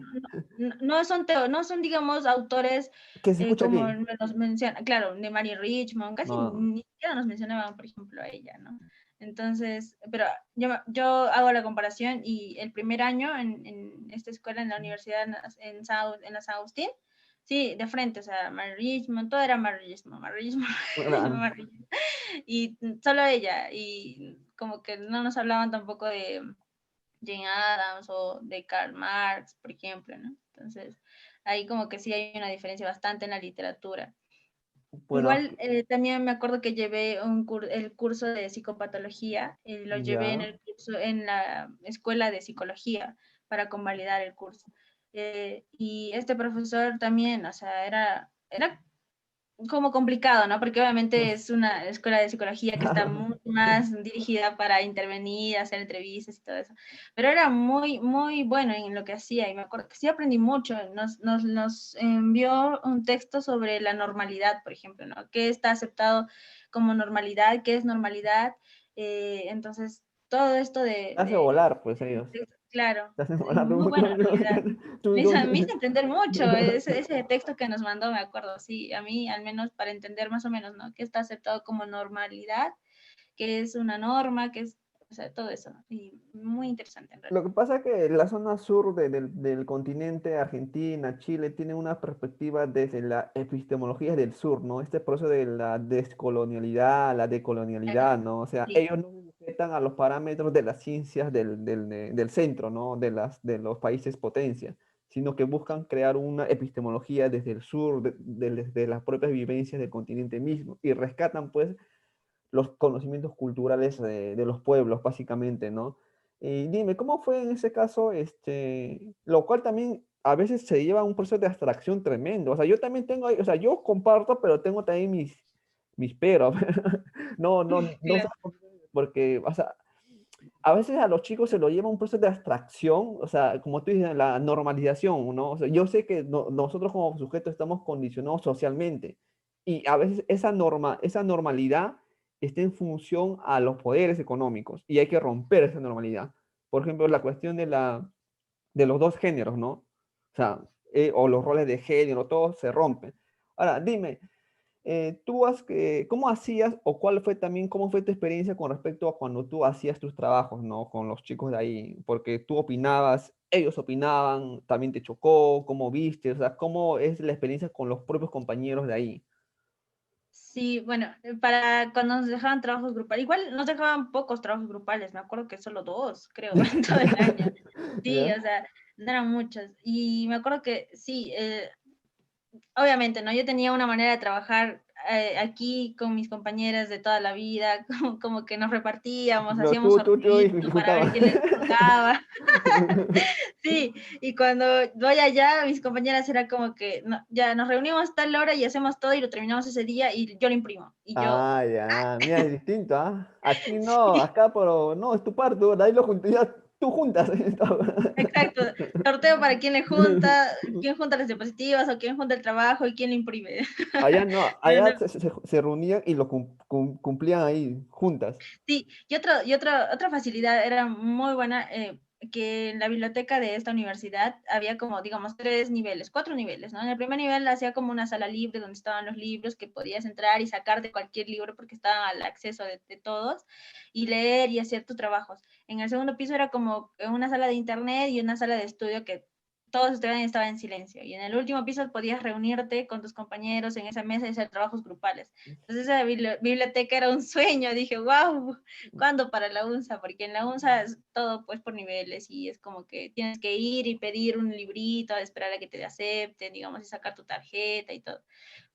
Speaker 2: no son, digamos, autores
Speaker 1: que se escucha
Speaker 2: como
Speaker 1: aquí.
Speaker 2: nos menciona, claro, de Mary Richmond, casi
Speaker 1: No.
Speaker 2: ni siquiera nos mencionaban, por ejemplo, a ella, ¿no? Entonces, pero yo hago la comparación y el primer año en esta escuela, en la universidad, en la San Agustín, sí, de frente, o sea, Mary Richmond, todo era Mary Richmond, Mary Richmond,
Speaker 1: Claro.
Speaker 2: Mary Richmond, y solo ella, y como que no nos hablaban tampoco de Jane Addams o de Karl Marx, por ejemplo, ¿no? Entonces, ahí como que sí hay una diferencia bastante en la literatura.
Speaker 1: Bueno,
Speaker 2: Igual también me acuerdo que llevé el curso de psicopatología, lo llevé
Speaker 1: ya.
Speaker 2: en la escuela de psicología para convalidar el curso. Y este profesor también, o sea, era como complicado, ¿no? Porque obviamente es una escuela de psicología que está
Speaker 1: Claro.
Speaker 2: mucho más dirigida para intervenir, hacer entrevistas y todo eso. Pero era muy, muy bueno en lo que hacía y me acuerdo que sí aprendí mucho. Nos envió un texto sobre la normalidad, por ejemplo, ¿no? ¿Qué está aceptado como normalidad? ¿Qué es normalidad? Entonces, todo esto
Speaker 1: Hace volar, pues ellos.
Speaker 2: claro,
Speaker 1: Te hacen volar
Speaker 2: muy buena actividad. Me hizo entender mucho ese texto que nos mandó, me acuerdo, sí, a mí al menos para entender más o menos, ¿no? Que está aceptado como normalidad, que es una norma, que es, o sea, todo eso, y muy interesante en
Speaker 1: Lo
Speaker 2: realidad.
Speaker 1: que pasa es que la zona sur del continente, Argentina, Chile, tiene una perspectiva desde la epistemología del sur, ¿no? Este proceso de la descolonialidad, la decolonialidad, ¿no? O sea,
Speaker 2: Sí,
Speaker 1: ellos no se sujetan a los parámetros de las ciencias del centro, ¿no? De los países potencia, sino que buscan crear una epistemología desde el sur, desde las propias vivencias del continente mismo, y rescatan, pues, los conocimientos culturales de los pueblos, básicamente, ¿no? Y dime, ¿cómo fue en ese caso, lo cual también a veces se lleva a un proceso de abstracción tremendo? O sea, yo también tengo, o sea, yo comparto, pero tengo también mis peros. No
Speaker 2: claro.
Speaker 1: sé porque, o sea, a veces a los chicos se lo lleva un proceso de abstracción, o sea, como tú dices, la normalización, ¿no? O sea, yo sé que nosotros como sujetos estamos condicionados socialmente y a veces esa normalidad está en función a los poderes económicos y hay que romper esa normalidad. Por ejemplo, la cuestión de los dos géneros, ¿no? O sea, o los roles de género, todos se rompen. Ahora, dime, ¿cómo hacías o cuál fue también, cómo fue tu experiencia con respecto a cuando tú hacías tus trabajos, ¿no? Con los chicos de ahí, porque tú opinabas, ellos opinaban, también te chocó, cómo viste, o sea, cómo es la experiencia con los propios compañeros de ahí.
Speaker 2: Sí, bueno, para cuando nos dejaban trabajos grupales, igual nos dejaban pocos trabajos grupales, me acuerdo que solo dos, creo, en todo el año. Sí,
Speaker 1: ¿Ya?
Speaker 2: o sea, no eran muchos. Y me acuerdo que sí, obviamente, ¿no? Yo tenía una manera de trabajar aquí con mis compañeras de toda la vida, como que nos repartíamos,
Speaker 1: No,
Speaker 2: hacíamos
Speaker 1: tú
Speaker 2: sorteitos para ver
Speaker 1: disfrutabas.
Speaker 2: quién les tocaba. Sí, y cuando voy allá, mis compañeras era como que ya nos reunimos a tal hora y hacemos todo y lo terminamos ese día y yo lo imprimo. Y yo,
Speaker 1: Ah, ya, mira, es distinto, ¿ah? Aquí no,
Speaker 2: sí,
Speaker 1: acá, pero no, es tu parto, de ahí lo junté ya. tú juntas.
Speaker 2: Exacto, sorteo para quién junta las diapositivas o quién junta el trabajo y quién le imprime.
Speaker 1: Allá no,
Speaker 2: Pero no.
Speaker 1: allá se reunían y lo cumplían ahí juntas.
Speaker 2: Sí, otra facilidad era muy buena, que en la biblioteca de esta universidad había como, digamos, 3 niveles, 4 niveles, ¿no? En el primer nivel hacía como una sala libre donde estaban los libros que podías entrar y sacar de cualquier libro porque estaban al acceso de todos y leer y hacer tus trabajos. En el segundo piso era como una sala de internet y una sala de estudio que todos estaban en silencio. Y en el último piso podías reunirte con tus compañeros en esa mesa y hacer trabajos grupales. Entonces esa biblioteca era un sueño. Dije, wow, ¿cuándo para la UNSA? Porque en la UNSA es todo pues por niveles y es como que tienes que ir y pedir un librito, esperar a que te acepten, digamos, y sacar tu tarjeta y todo.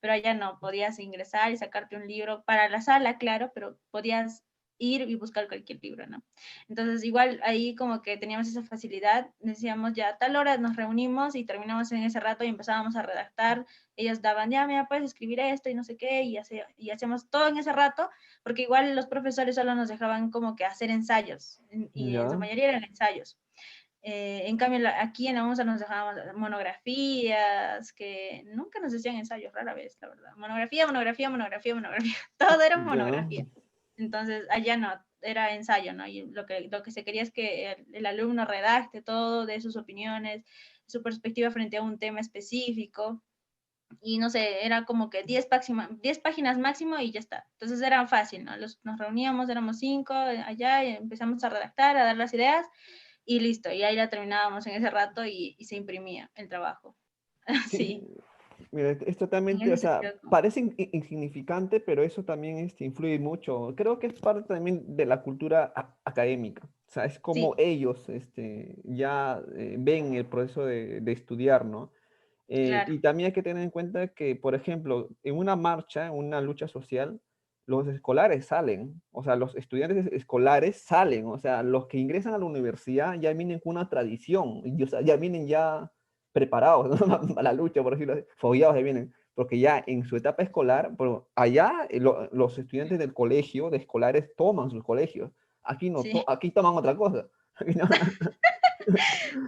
Speaker 2: Pero allá no, podías ingresar y sacarte un libro para la sala, claro, pero podías ir y buscar cualquier libro, ¿no? Entonces, igual ahí como que teníamos esa facilidad, decíamos ya a tal hora nos reunimos y terminamos en ese rato y empezábamos a redactar. Ellos daban, ya, mira, puedes escribir esto y no sé qué, y hacemos todo en ese rato, porque igual los profesores solo nos dejaban como que hacer ensayos, y en su
Speaker 1: Ya.
Speaker 2: mayoría eran ensayos. En cambio, aquí en la UNSA nos dejaban monografías, que nunca nos decían ensayos, rara vez, la verdad. Monografía, monografía, monografía, monografía. Todo era
Speaker 1: Ya.
Speaker 2: monografía. Entonces, allá no, era ensayo, ¿no? Y lo que se quería es que el alumno redacte todo, de sus opiniones, su perspectiva frente a un tema específico. Y no sé, era como que 10 páginas máximo y ya está. Entonces era fácil, ¿no? Nos reuníamos, éramos 5 allá y empezamos a redactar, a dar las ideas y listo. Y ahí la terminábamos en ese rato y se imprimía el trabajo.
Speaker 1: Sí,
Speaker 2: Sí,
Speaker 1: mira, es
Speaker 2: en
Speaker 1: totalmente, o
Speaker 2: ese
Speaker 1: sea,
Speaker 2: sentido.
Speaker 1: parece insignificante, pero eso también influye mucho. Creo que es parte también de la cultura académica. O sea, es como
Speaker 2: Sí,
Speaker 1: ellos ya ven el proceso de estudiar, ¿no?
Speaker 2: claro.
Speaker 1: Y también hay que tener en cuenta que, por ejemplo, en una marcha, en una lucha social, los escolares salen, o sea, los estudiantes escolares salen, o sea, los que ingresan a la universidad ya vienen con una tradición, y, o sea, ya vienen ya preparados, ¿no? A la lucha, por decirlo así, fogueados ya vienen, porque ya en su etapa escolar, pero allá los estudiantes del colegio, de escolares, toman sus colegios, aquí no,
Speaker 2: Sí.
Speaker 1: aquí toman otra cosa. Aquí no-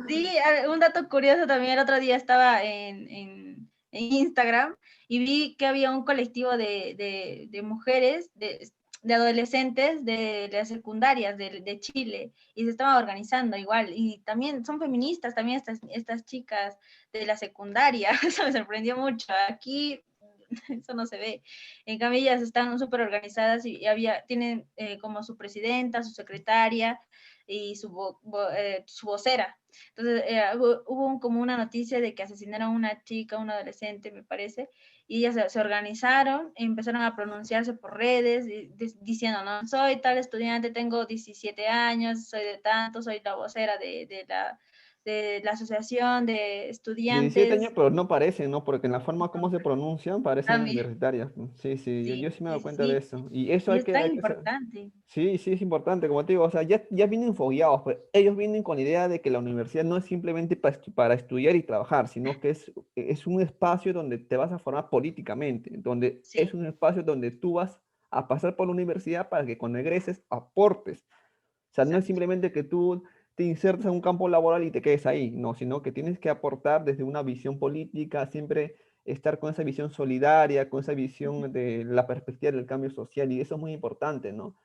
Speaker 2: Sí, un dato curioso también, el otro día estaba en Instagram y vi que había un colectivo de mujeres, de adolescentes de las secundarias de Chile y se estaban organizando igual y también son feministas también estas chicas de la secundaria. Eso me sorprendió mucho. Aquí eso no se ve. En cambio, ellas están súper organizadas y tienen como su presidenta, su secretaria y su vocera. Entonces, hubo como una noticia de que asesinaron a una chica, una adolescente, me parece, y ellas se organizaron y empezaron a pronunciarse por redes, diciendo, no, soy tal estudiante, tengo 17 años, soy de tanto, soy la vocera de la asociación de
Speaker 1: 17 años,
Speaker 2: estudiantes.
Speaker 1: pero no parecen, ¿no? Porque en la forma como se pronuncian parecen
Speaker 2: También,
Speaker 1: universitarias, ¿no? Sí, sí, yo
Speaker 2: sí,
Speaker 1: sí me he dado
Speaker 2: sí, sí,
Speaker 1: cuenta de
Speaker 2: sí.
Speaker 1: eso. Y eso
Speaker 2: Y
Speaker 1: hay
Speaker 2: es
Speaker 1: que,
Speaker 2: tan
Speaker 1: hay que hacer.
Speaker 2: importante.
Speaker 1: Sí, sí, es importante, como te digo, o sea, ya vienen fogueados, pues ellos vienen con la idea de que la universidad no es simplemente para estudiar y trabajar, sino que es un espacio donde te vas a formar políticamente, donde es
Speaker 2: Sí,
Speaker 1: un espacio donde tú vas a pasar por la universidad para que cuando egreses aportes. O sea, no es
Speaker 2: exacto.
Speaker 1: simplemente que tú te insertes en un campo laboral y te quedes ahí, no, sino que tienes que aportar desde una visión política, siempre estar con esa visión solidaria, con esa visión de la perspectiva del cambio social, y eso es muy importante, ¿no?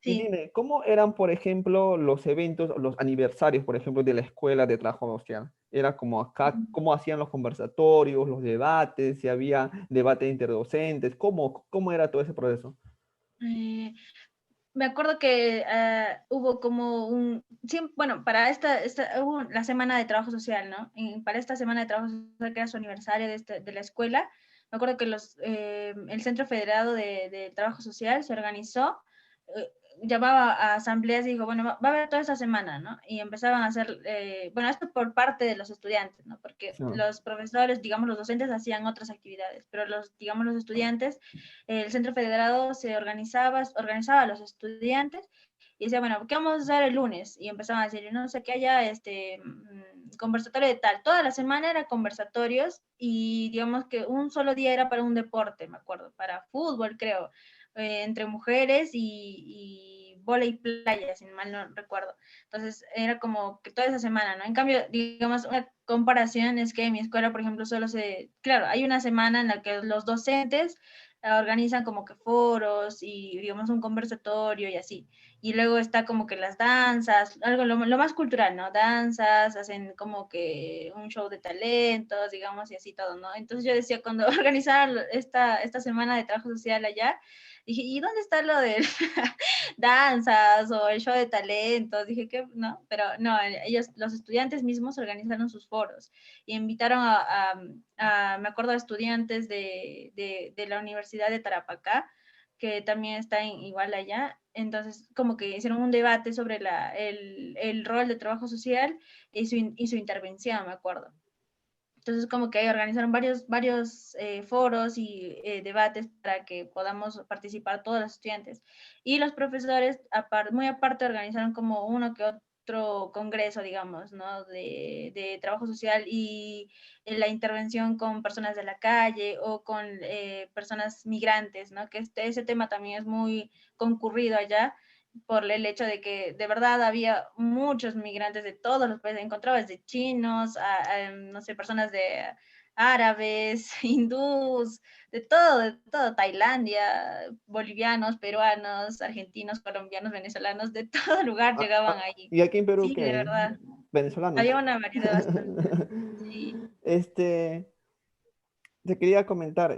Speaker 1: Y
Speaker 2: Sí.
Speaker 1: dime, ¿cómo eran, por ejemplo, los eventos, los aniversarios, por ejemplo, de la escuela de trabajo social? Era como acá, ¿cómo hacían los conversatorios, los debates, si había debate interdocentes? ¿Cómo era todo ese proceso?
Speaker 2: Eh, Me acuerdo que hubo como bueno, para hubo la semana de trabajo social, ¿no? Y para esta semana de trabajo social, que era su aniversario de la escuela, me acuerdo que el Centro Federado de Trabajo Social se organizó, eh, llamaba a asambleas y dijo, bueno, va a haber toda esa semana, ¿no? Y empezaban a hacer, bueno, esto por parte de los estudiantes, ¿no? Porque
Speaker 1: No.
Speaker 2: los profesores, digamos, los docentes hacían otras actividades, pero digamos, los estudiantes, el Centro Federado organizaba a los estudiantes y decía, bueno, ¿qué vamos a hacer el lunes? Y empezaban a decir, no sé, que haya conversatorio de tal. Toda la semana era conversatorios y digamos que un solo día era para un deporte, me acuerdo, para fútbol, creo, entre mujeres y vóley playa, si mal no recuerdo. Entonces era como que toda esa semana, ¿no? En cambio, digamos, una comparación es que en mi escuela, por ejemplo, claro, hay una semana en la que los docentes organizan como que foros y, digamos, un conversatorio y así. Y luego está como que las danzas, algo lo más cultural, ¿no? Danzas, hacen como que un show de talentos, digamos, y así todo, ¿no? Entonces yo decía, cuando organizaron esta semana de trabajo social allá, dije, ¿y dónde está lo de danzas o el show de talentos? Dije que no, pero no, ellos, los estudiantes mismos organizaron sus foros y invitaron me acuerdo, a estudiantes de la Universidad de Tarapacá, que también está igual allá. Entonces, como que hicieron un debate sobre el rol de trabajo social y su intervención, me acuerdo. Entonces, como que ahí organizaron varios foros y debates para que podamos participar todos los estudiantes. Y los profesores, muy aparte, organizaron como uno que otro congreso, digamos, ¿no? De trabajo social y la intervención con personas de la calle o con personas migrantes, ¿no? Que ese tema también es muy concurrido allá por el hecho de que de verdad había muchos migrantes de todos los países, encontrabas de chinos, no sé, personas de árabes, hindús, de todo, Tailandia, bolivianos, peruanos, argentinos, colombianos, venezolanos, de todo lugar llegaban allí.
Speaker 1: ¿Y aquí en Perú
Speaker 2: Sí, de
Speaker 1: qué?
Speaker 2: verdad,
Speaker 1: Venezolanos.
Speaker 2: había una variedad bastante. Sí,
Speaker 1: Este, Te quería comentar,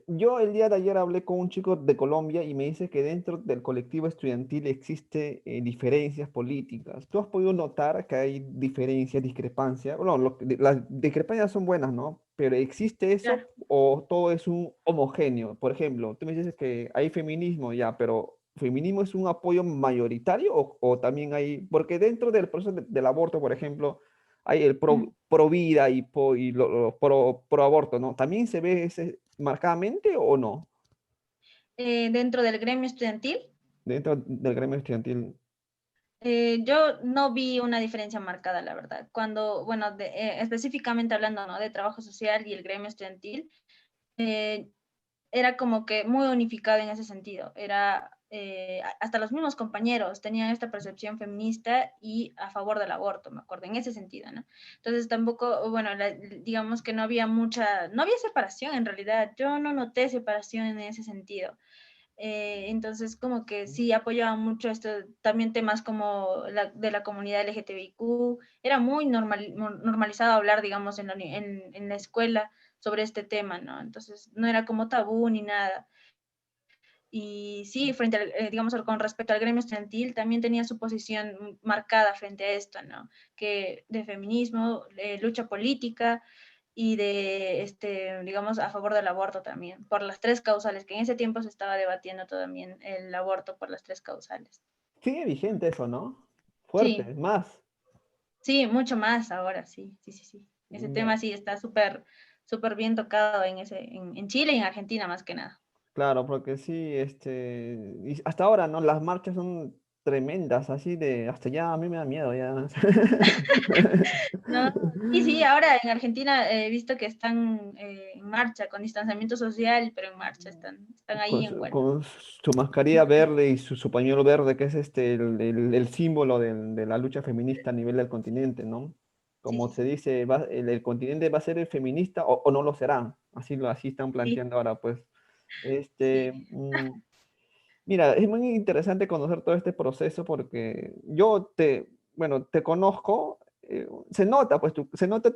Speaker 1: yo el día de ayer hablé con un chico de Colombia y me dice que dentro del colectivo estudiantil existe diferencias políticas. ¿Tú has podido notar que hay diferencias, discrepancias? Bueno, las discrepancias son buenas, ¿no? Pero ¿existe eso
Speaker 2: claro.
Speaker 1: o todo es un homogéneo? Por ejemplo, tú me dices que hay feminismo ya, pero ¿feminismo es un apoyo mayoritario o también hay, porque dentro del proceso del aborto, por ejemplo, hay el
Speaker 2: Mm.
Speaker 1: pro vida y lo pro aborto, ¿no? ¿También se ve ese marcadamente o no?
Speaker 2: Dentro del gremio estudiantil,
Speaker 1: Dentro del gremio estudiantil.
Speaker 2: yo no vi una diferencia marcada, la verdad. Cuando, bueno, específicamente hablando, ¿no? De trabajo social y el gremio estudiantil, eh, era como que muy unificado en ese sentido. Era, hasta los mismos compañeros tenían esta percepción feminista y a favor del aborto, me acuerdo, en ese sentido, ¿no? Entonces tampoco, bueno, digamos que no había separación en realidad. Yo no noté separación en ese sentido. Entonces, como que sí apoyaba mucho esto, también temas como de la comunidad LGTBIQ. Era muy normalizado hablar, digamos, en la escuela sobre este tema, ¿no? Entonces, no era como tabú ni nada. Y sí, digamos, con respecto al gremio estudiantil, también tenía su posición marcada frente a esto, ¿no? Que de feminismo, lucha política y digamos, a favor del aborto también, por las tres causales, que en ese tiempo se estaba debatiendo también el aborto por las tres causales.
Speaker 1: Sigue vigente eso, ¿no?
Speaker 2: Sí,
Speaker 1: Fuerte, más.
Speaker 2: sí, mucho más ahora, sí, sí, sí, sí. Ese tema
Speaker 1: Ya.
Speaker 2: sí está súper bien tocado en Chile y en Argentina más que nada.
Speaker 1: Claro, porque sí, y hasta ahora, ¿no? Las marchas son tremendas, así de, hasta ya a mí me da miedo, ya.
Speaker 2: No, sí, sí, ahora en Argentina he visto que están en marcha, con distanciamiento social, pero en marcha, están ahí en huelga.
Speaker 1: Con su mascarilla verde y su pañuelo verde, que es el símbolo de la lucha feminista a nivel del continente, ¿no?
Speaker 2: Sí,
Speaker 1: Como
Speaker 2: sí,
Speaker 1: se
Speaker 2: sí.
Speaker 1: dice, el continente va a ser el feminista o no lo será. Así están
Speaker 2: Sí,
Speaker 1: planteando ahora, pues.
Speaker 2: sí.
Speaker 1: Mira, es muy interesante conocer todo este proceso porque bueno, te conozco, se nota, pues, se nota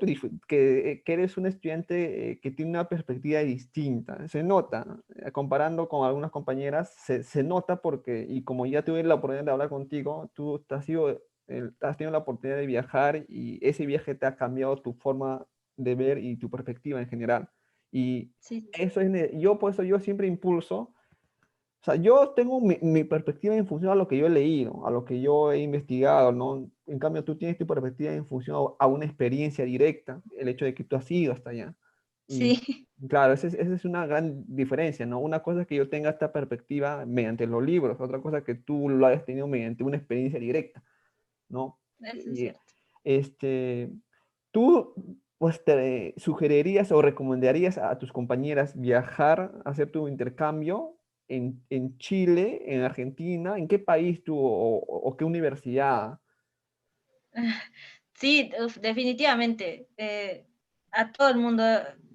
Speaker 1: que eres un estudiante que tiene una perspectiva distinta, se nota, comparando con algunas compañeras, se nota porque, y como ya tuve la oportunidad de hablar contigo, tú has tenido la oportunidad de viajar y ese viaje te ha cambiado tu forma de ver y tu perspectiva en general. Y
Speaker 2: Sí, sí, sí.
Speaker 1: eso por eso yo siempre impulso. O sea, yo tengo mi perspectiva en función a lo que yo he leído, a lo que yo he investigado, ¿no? En cambio, tú tienes tu perspectiva en función a una experiencia directa, el hecho de que tú has ido hasta allá. Y
Speaker 2: Sí,
Speaker 1: claro, esa es una gran diferencia, ¿no? Una cosa es que yo tenga esta perspectiva mediante los libros, otra cosa es que tú lo hayas tenido mediante una experiencia directa, ¿no?
Speaker 2: eso es
Speaker 1: Y
Speaker 2: cierto.
Speaker 1: este, tú, pues, te sugerirías o recomendarías a tus compañeras viajar, hacer tu intercambio en Chile, en Argentina? ¿En qué país tú o qué universidad?
Speaker 2: Sí, definitivamente. A todo el mundo,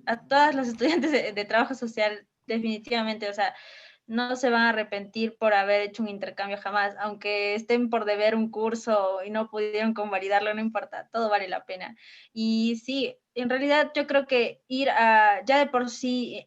Speaker 2: a todos los estudiantes de trabajo social, definitivamente, o sea, no se van a arrepentir por haber hecho un intercambio jamás, aunque estén por deber un curso y no pudieron convalidarlo, no importa, todo vale la pena. Y sí, en realidad yo creo que ya de por sí,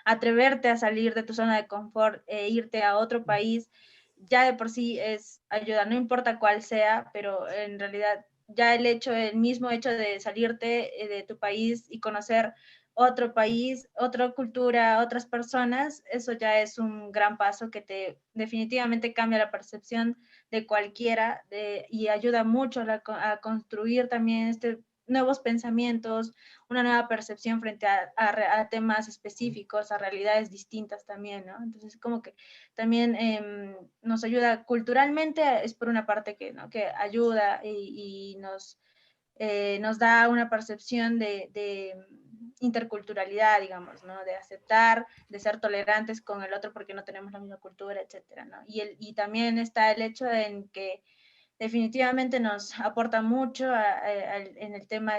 Speaker 2: atreverte a salir de tu zona de confort e irte a otro país, ya de por sí es ayuda, no importa cuál sea, pero en realidad ya el mismo hecho de salirte de tu país y conocer otro país, otra cultura, otras personas, eso ya es un gran paso que te definitivamente cambia la percepción de cualquiera y ayuda mucho a construir también nuevos pensamientos, una nueva percepción frente a temas específicos, a realidades distintas también, ¿no? Entonces, como que también nos ayuda culturalmente, es por una parte que ayuda y nos da una percepción de interculturalidad, digamos, ¿no? De aceptar, de ser tolerantes con el otro porque no tenemos la misma cultura, etcétera, ¿no? Y también está el hecho en que definitivamente nos aporta mucho en el tema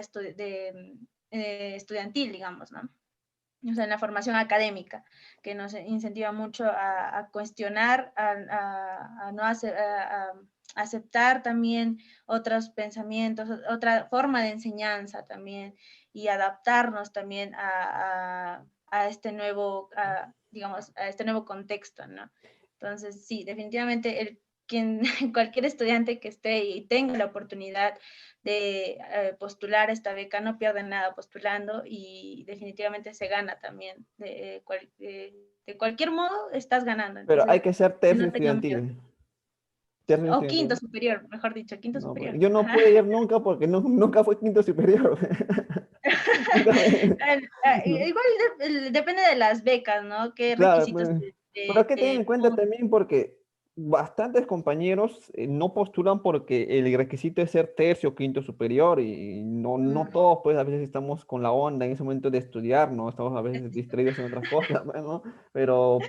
Speaker 2: estudiantil, digamos, ¿no? O sea, en la formación académica, que nos incentiva mucho a cuestionar, a no hacer, a aceptar también otros pensamientos, otra forma de enseñanza también, y adaptarnos también a este nuevo, digamos, a este nuevo contexto, ¿no? Entonces, sí, definitivamente cualquier estudiante que esté y tenga la oportunidad de postular esta beca, no pierde nada postulando y definitivamente se gana también. De cualquier modo, estás ganando.
Speaker 1: Pero hay
Speaker 2: Entonces,
Speaker 1: que ser tercio
Speaker 2: no tengan miedo.
Speaker 1: estudiantil. Tercio
Speaker 2: O quinto
Speaker 1: estudiantil.
Speaker 2: superior, mejor dicho, quinto
Speaker 1: No, pues,
Speaker 2: superior.
Speaker 1: yo no
Speaker 2: Ajá.
Speaker 1: pude ir nunca porque nunca fue quinto superior. Nunca no.
Speaker 2: Igual depende de las becas, ¿no? ¿Qué
Speaker 1: Claro,
Speaker 2: requisitos
Speaker 1: pues, pero hay que tener en cuenta
Speaker 2: ponen?
Speaker 1: también porque bastantes compañeros no postulan porque el requisito es ser tercio o quinto superior y no todos pues a veces estamos con la onda en ese momento de estudiar, ¿no? Estamos a veces distraídos en otras cosas, ¿no? Pero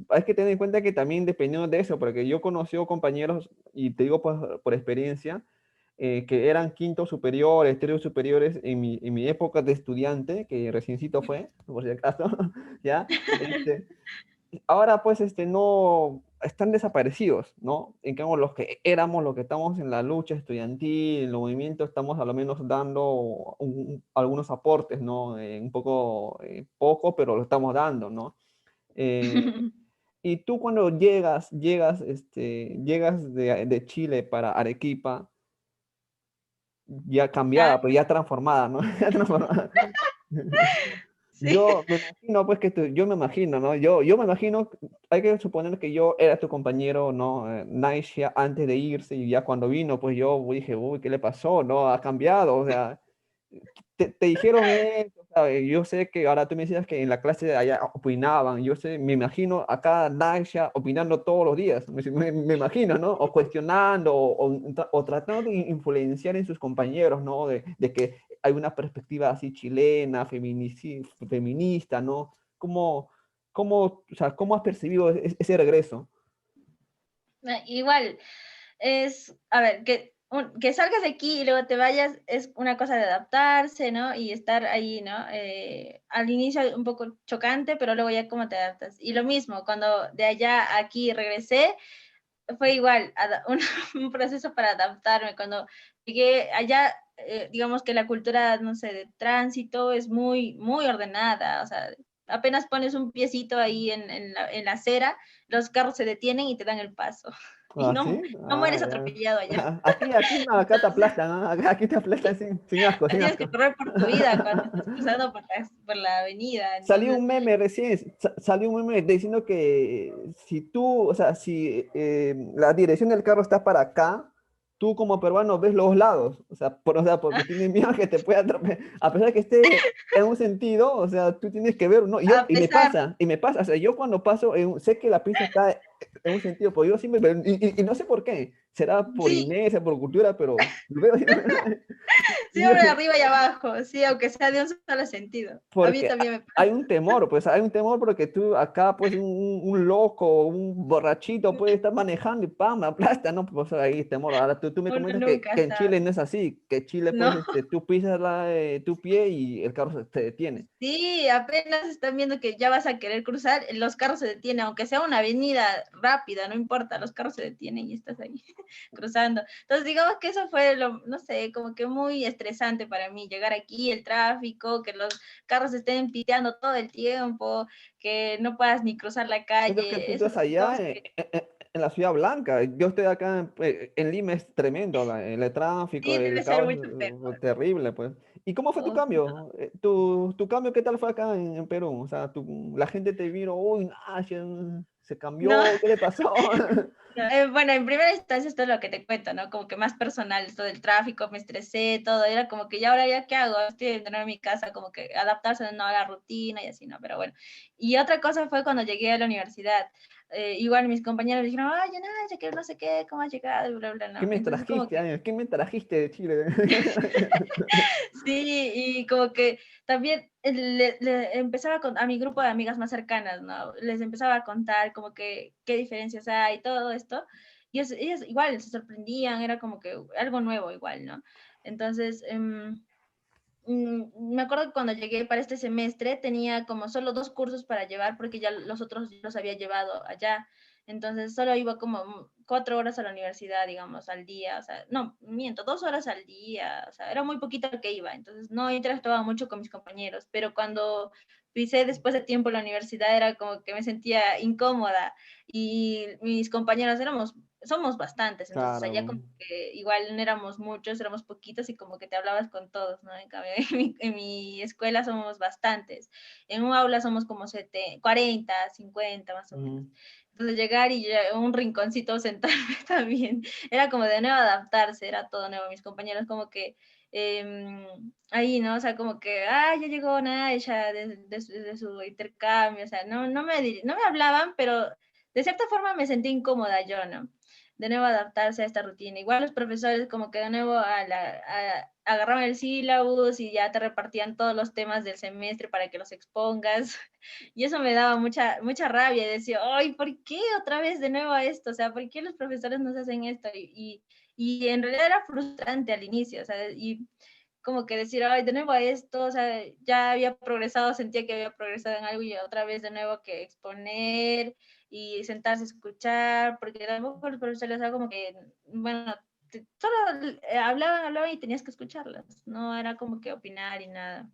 Speaker 1: hay que tener en cuenta que también dependiendo de eso, porque yo conocí compañeros y te digo por experiencia, que eran quintos superiores, tercios superiores en mi época de estudiante, que reciencito fue, por si acaso, ¿ya? Este, ahora pues no están desaparecidos, ¿no? En cambio los que éramos, los que estamos en la lucha estudiantil, en el movimiento, estamos a lo menos dando algunos aportes, ¿no? Un poco, poco, pero lo estamos dando, ¿no? Eh, y tú cuando llegas de Chile para Arequipa, ya
Speaker 2: Ah,
Speaker 1: cambiada, pero ya transformada, ¿no? Ya transformada.
Speaker 2: sí.
Speaker 1: Yo me imagino, pues, yo me imagino, ¿no? Yo me imagino, hay que suponer que yo era tu compañero, ¿no? Naisha, antes de irse, y ya cuando vino, pues yo dije, uy, ¿qué le pasó? ¿No? Ha cambiado, o sea, te dijeron eso, ¿sabes? Yo sé que ahora tú me decías que en la clase de allá opinaban, yo sé, me imagino acá Naisha opinando todos los días, me imagino, ¿no? O cuestionando, o tratando de influenciar en sus compañeros, ¿no? De que hay una perspectiva así chilena, feminista, ¿no? O sea, ¿cómo has percibido ese regreso?
Speaker 2: Igual, a ver, que salgas de aquí y luego te vayas es una cosa de adaptarse, ¿no? Y estar ahí, ¿no? Al inicio un poco chocante, pero luego ya cómo te adaptas. Y lo mismo, cuando de allá a aquí regresé, fue igual, un proceso para adaptarme. Cuando llegué allá, digamos que la cultura, no sé, de tránsito es muy, muy ordenada, o sea, apenas pones un piecito ahí en la acera, los carros se detienen y te dan el paso. Y
Speaker 1: ¿Ah,
Speaker 2: no,
Speaker 1: sí?
Speaker 2: no
Speaker 1: Ah,
Speaker 2: mueres
Speaker 1: ya.
Speaker 2: atropellado allá.
Speaker 1: Aquí no, acá te aplastan, ¿ah? Aquí te aplastan sin asco, sin
Speaker 2: Tienes que
Speaker 1: asco.
Speaker 2: correr por tu vida cuando estás cruzando por la avenida.
Speaker 1: Salió
Speaker 2: Entonces,
Speaker 1: un meme recién, salió un meme diciendo que si tú, o sea, si la dirección del carro está para acá, tú como peruano ves los lados, o sea, porque tienes miedo que te pueda atropellar, a pesar de que esté en un sentido, o sea, tú tienes que ver, ¿no?
Speaker 2: a pesar,
Speaker 1: Y me pasa, o sea, yo cuando paso, sé que la pista está en un sentido, pero yo y no sé por qué, será por
Speaker 2: sí,
Speaker 1: inercia, por cultura, pero lo veo.
Speaker 2: Siempre arriba y abajo, sí, aunque sea de un solo sentido. A mí
Speaker 1: Porque
Speaker 2: también me
Speaker 1: hay
Speaker 2: pasa.
Speaker 1: un temor, pues hay un temor porque tú acá, pues un loco, un borrachito puede estar manejando y ¡pam! Me aplasta, ¿no? Pues ahí temor. Ahora tú me
Speaker 2: Uno
Speaker 1: comentas
Speaker 2: nunca
Speaker 1: que en Chile
Speaker 2: sabe.
Speaker 1: no es así, que Chile, pues
Speaker 2: No.
Speaker 1: tú pisas tu pie y el carro se detiene.
Speaker 2: Sí, apenas están viendo que ya vas a querer cruzar, los carros se detienen, aunque sea una avenida rápida, no importa, los carros se detienen y estás ahí cruzando. Entonces, digamos que eso fue no sé, como que muy estresante para mí, llegar aquí, el tráfico, que los carros estén piteando todo el tiempo, que no puedas ni cruzar la
Speaker 1: Eso que tú
Speaker 2: calle,
Speaker 1: estás
Speaker 2: esas
Speaker 1: allá
Speaker 2: cosas que
Speaker 1: en la Ciudad Blanca. Yo estoy acá en Lima, es tremendo, el tráfico,
Speaker 2: sí
Speaker 1: el
Speaker 2: debe ser
Speaker 1: caos
Speaker 2: mucho peor.
Speaker 1: terrible, pues. ¿Y cómo fue tu
Speaker 2: Uf,
Speaker 1: cambio? Tu cambio, ¿qué tal fue acá en Perú? O sea, la gente te vino, uy, Nash, se
Speaker 2: no.
Speaker 1: cambió, ¿qué le pasó?
Speaker 2: Bueno, en primera instancia esto es lo que te cuento, ¿no? Como que más personal, esto del tráfico, me estresé, todo, era como que ya ahora ya qué hago, estoy dentro de mi casa, como que adaptarse ¿no? a la rutina y así, ¿no? Pero bueno. Y otra cosa fue cuando llegué a la universidad. Igual mis compañeros me dijeron, ay, ya que no sé qué, cómo has llegado, y bla, bla,
Speaker 1: ¿Qué
Speaker 2: ¿no?
Speaker 1: me
Speaker 2: Entonces como
Speaker 1: trajiste,
Speaker 2: que
Speaker 1: Ángel? ¿Qué me trajiste de Chile?
Speaker 2: sí, y como que también le empezaba a mi grupo de amigas más cercanas, ¿no? Les empezaba a contar como que qué diferencias hay y todo esto. Y ellas igual se sorprendían, era como que algo nuevo igual, ¿no? Entonces, me acuerdo que cuando llegué para este semestre tenía como solo 2 cursos para llevar porque ya los otros los había llevado allá. Entonces solo iba como 4 horas a la universidad, digamos, al día. O sea, no, miento, 2 horas al día. O sea, era muy poquito lo que iba. Entonces no interactuaba mucho con mis compañeros. Pero cuando pisé después de tiempo la universidad era como que me sentía incómoda. Y mis compañeros somos bastantes, entonces allá
Speaker 1: Claro.
Speaker 2: como que igual no éramos muchos, éramos poquitos y como que te hablabas con todos, ¿no? En cambio, en mi escuela somos bastantes. En un aula somos como 40, 50 más o menos.
Speaker 1: Ujú.
Speaker 2: Entonces llegar y un rinconcito sentarme también, era como de nuevo adaptarse, era todo nuevo. Mis compañeros como que ahí, ¿no? O sea, como que, ya llegó Naisha de su intercambio, o sea, no me hablaban, pero de cierta forma me sentí incómoda yo, ¿no? De nuevo adaptarse a esta rutina. Igual los profesores como que de nuevo agarraban el sílabus y ya te repartían todos los temas del semestre para que los expongas. Y eso me daba mucha, mucha rabia. Y decía, ay, ¿por qué otra vez de nuevo a esto? O sea, ¿por qué los profesores nos hacen esto? Y en realidad era frustrante al inicio, o sea, y como que decir, ay, de nuevo a esto, o sea, ya había progresado, sentía que había progresado en algo y otra vez de nuevo que exponer y sentarse a escuchar, porque tampoco los profesores, o sea, como que, bueno, solo hablaban y tenías que escucharlas, no era como que opinar y nada.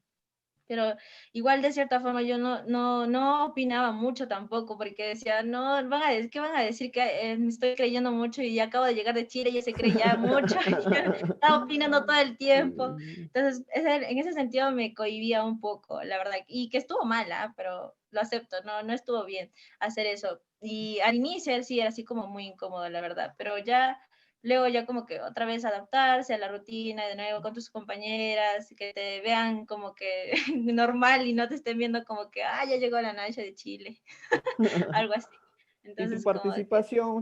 Speaker 2: Pero igual de cierta forma yo no opinaba mucho tampoco, porque decía, no, ¿qué van a decir? Que me estoy creyendo mucho y ya acabo de llegar de Chile, ya se cree ya mucho, y ya estaba opinando todo el tiempo. Entonces, en ese sentido me cohibía un poco, la verdad, y que estuvo mala, pero lo acepto, no estuvo bien hacer eso. Y al inicio sí era así como muy incómodo, la verdad, pero ya luego ya como que otra vez adaptarse a la rutina de nuevo con tus compañeras, que te vean como que normal y no te estén viendo como que, ya llegó la Nacha de Chile, algo así.
Speaker 1: ¿Y
Speaker 2: Entonces, como que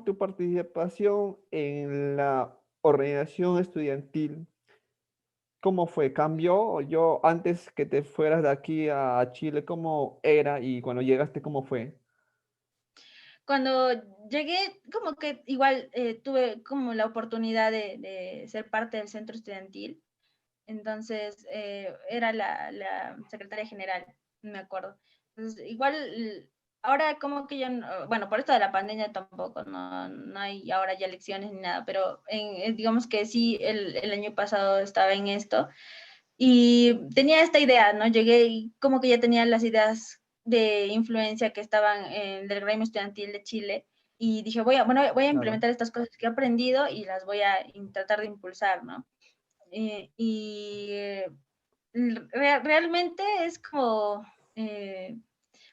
Speaker 1: tu participación en la organización estudiantil, cómo fue? ¿Cambió? Yo antes que te fueras de aquí a Chile, ¿cómo era? Y cuando llegaste, ¿cómo fue?
Speaker 2: cuando llegué, como que igual tuve como la oportunidad de ser parte del centro estudiantil. Entonces, era la secretaria general, me acuerdo. Entonces, igual, ahora como que ya, bueno, por esto de la pandemia tampoco, no hay ahora ya lecciones ni nada, pero digamos que sí, el año pasado estaba en esto y tenía esta idea, ¿no? Llegué y como que ya tenía las ideas de influencia que estaban en del gremio estudiantil de Chile y dije, voy a
Speaker 1: Claro.
Speaker 2: implementar estas cosas que he aprendido y las voy a tratar de impulsar, ¿no? Y realmente es como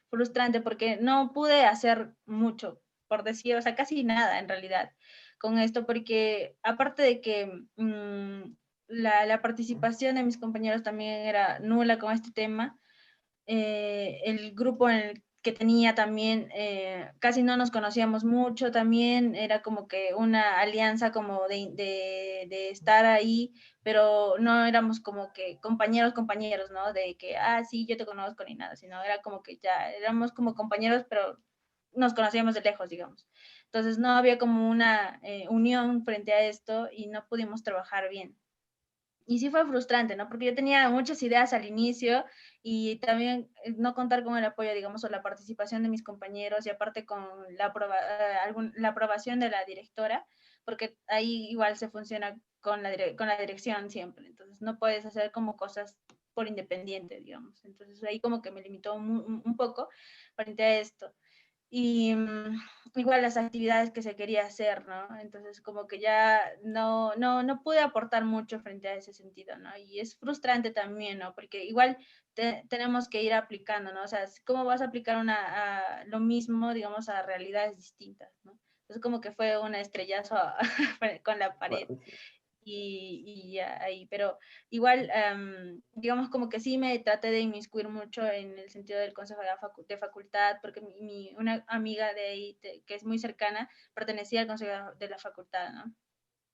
Speaker 2: frustrante porque no pude hacer mucho, por decir, o sea, casi nada en realidad con esto, porque aparte de que la participación de mis compañeros también era nula con este tema, el grupo en el que tenía también, casi no nos conocíamos mucho también, era como que una alianza como de estar ahí, pero no éramos como que compañeros, ¿no? De que, sí, yo te conozco ni nada, sino era como que ya éramos como compañeros, pero nos conocíamos de lejos, digamos. Entonces no había como una unión frente a esto y no pudimos trabajar bien. Y sí fue frustrante, ¿no? Porque yo tenía muchas ideas al inicio y también no contar con el apoyo, digamos, o la participación de mis compañeros y aparte con la aprobación de la directora, porque ahí igual se funciona con la dirección siempre. Entonces no puedes hacer como cosas por independiente, digamos. Entonces ahí como que me limitó un poco frente a esto y igual las actividades que se quería hacer, ¿no? Entonces como que ya no pude aportar mucho frente a ese sentido, ¿no? Y es frustrante también, ¿no? Porque igual tenemos que ir aplicando, ¿no? O sea, ¿cómo vas a aplicar lo mismo, digamos, a realidades distintas, ¿no? Entonces como que fue un estrellazo con la pared
Speaker 1: Bueno,
Speaker 2: y ahí, pero igual, digamos como que sí me traté de inmiscuir mucho en el sentido del consejo de facultad, porque una amiga de ahí, que es muy cercana, pertenecía al consejo de la facultad, ¿no?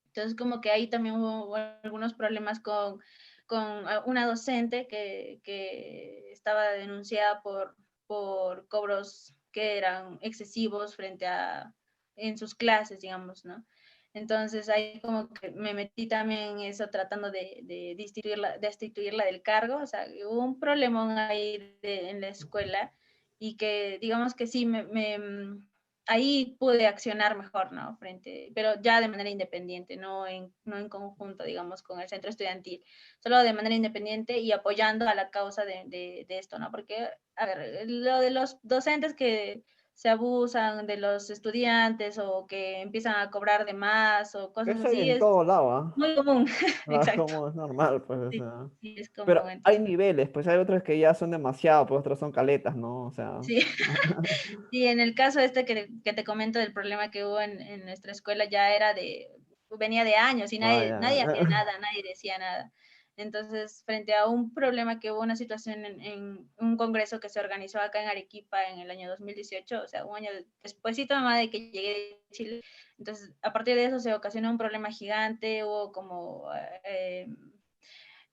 Speaker 2: Entonces como que ahí también hubo algunos problemas con una docente que estaba denunciada por cobros que eran excesivos en sus clases, digamos, ¿no? Entonces ahí como que me metí también en eso tratando de destituirla del cargo, o sea, hubo un problemón ahí en la escuela y que digamos que sí ahí pude accionar mejor, ¿no? Pero ya de manera independiente, no en conjunto, digamos, con el centro estudiantil, solo de manera independiente y apoyando a la causa de esto, ¿no? Porque, a ver, lo de los docentes que se abusan de los estudiantes o que empiezan a cobrar de más o cosas
Speaker 1: eso hay
Speaker 2: así
Speaker 1: en
Speaker 2: es
Speaker 1: todo lado, ¿ah?
Speaker 2: muy común, exacto.
Speaker 1: Como es normal, pues, o
Speaker 2: Sí,
Speaker 1: sea.
Speaker 2: sí, es común.
Speaker 1: Pero hay
Speaker 2: Entonces,
Speaker 1: niveles, pues hay otros que ya son demasiado, pues otros son caletas, ¿no? O sea.
Speaker 2: sí. Sí, en el caso este que te comento del problema que hubo en nuestra escuela ya venía de años y nadie hacía
Speaker 1: Ya.
Speaker 2: nada, nadie decía nada. Entonces, frente a un problema que hubo, una situación en un congreso que se organizó acá en Arequipa en el año 2018, o sea, un año despuésito nomás de que llegué de Chile, entonces a partir de eso se ocasionó un problema gigante, hubo como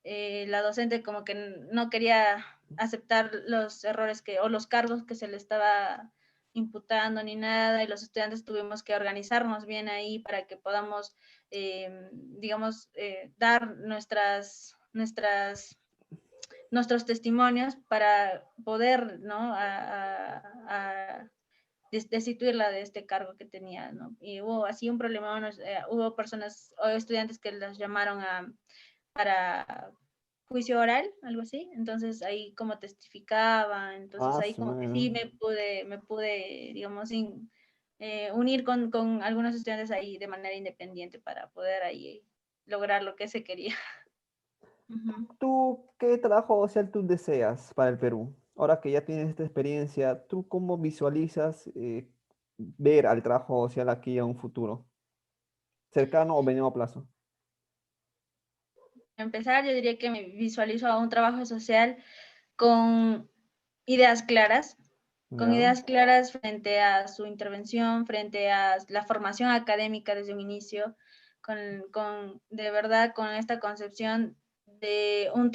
Speaker 2: la docente como que no quería aceptar los errores o los cargos que se le estaba imputando ni nada, y los estudiantes tuvimos que organizarnos bien ahí para que podamos, digamos, dar nuestros testimonios para poder, ¿no? A destituirla de este cargo que tenía, ¿no? Y hubo así un problema, hubo personas o estudiantes que las llamaron para juicio oral, algo así. Entonces ahí como testificaba, entonces ahí como que sí me pude digamos, unir con algunos estudiantes ahí de manera independiente para poder ahí lograr lo que se quería. Ujú.
Speaker 1: ¿Tú qué trabajo social tú deseas para el Perú? Ahora que ya tienes esta experiencia, ¿tú cómo visualizas ver al trabajo social aquí a un futuro? ¿Cercano o mediano plazo?
Speaker 2: Para empezar, yo diría que me visualizo a un trabajo social con ideas claras, con
Speaker 1: ¿Ya?
Speaker 2: ideas claras frente a su intervención, frente a la formación académica desde un inicio, de verdad con esta concepción de un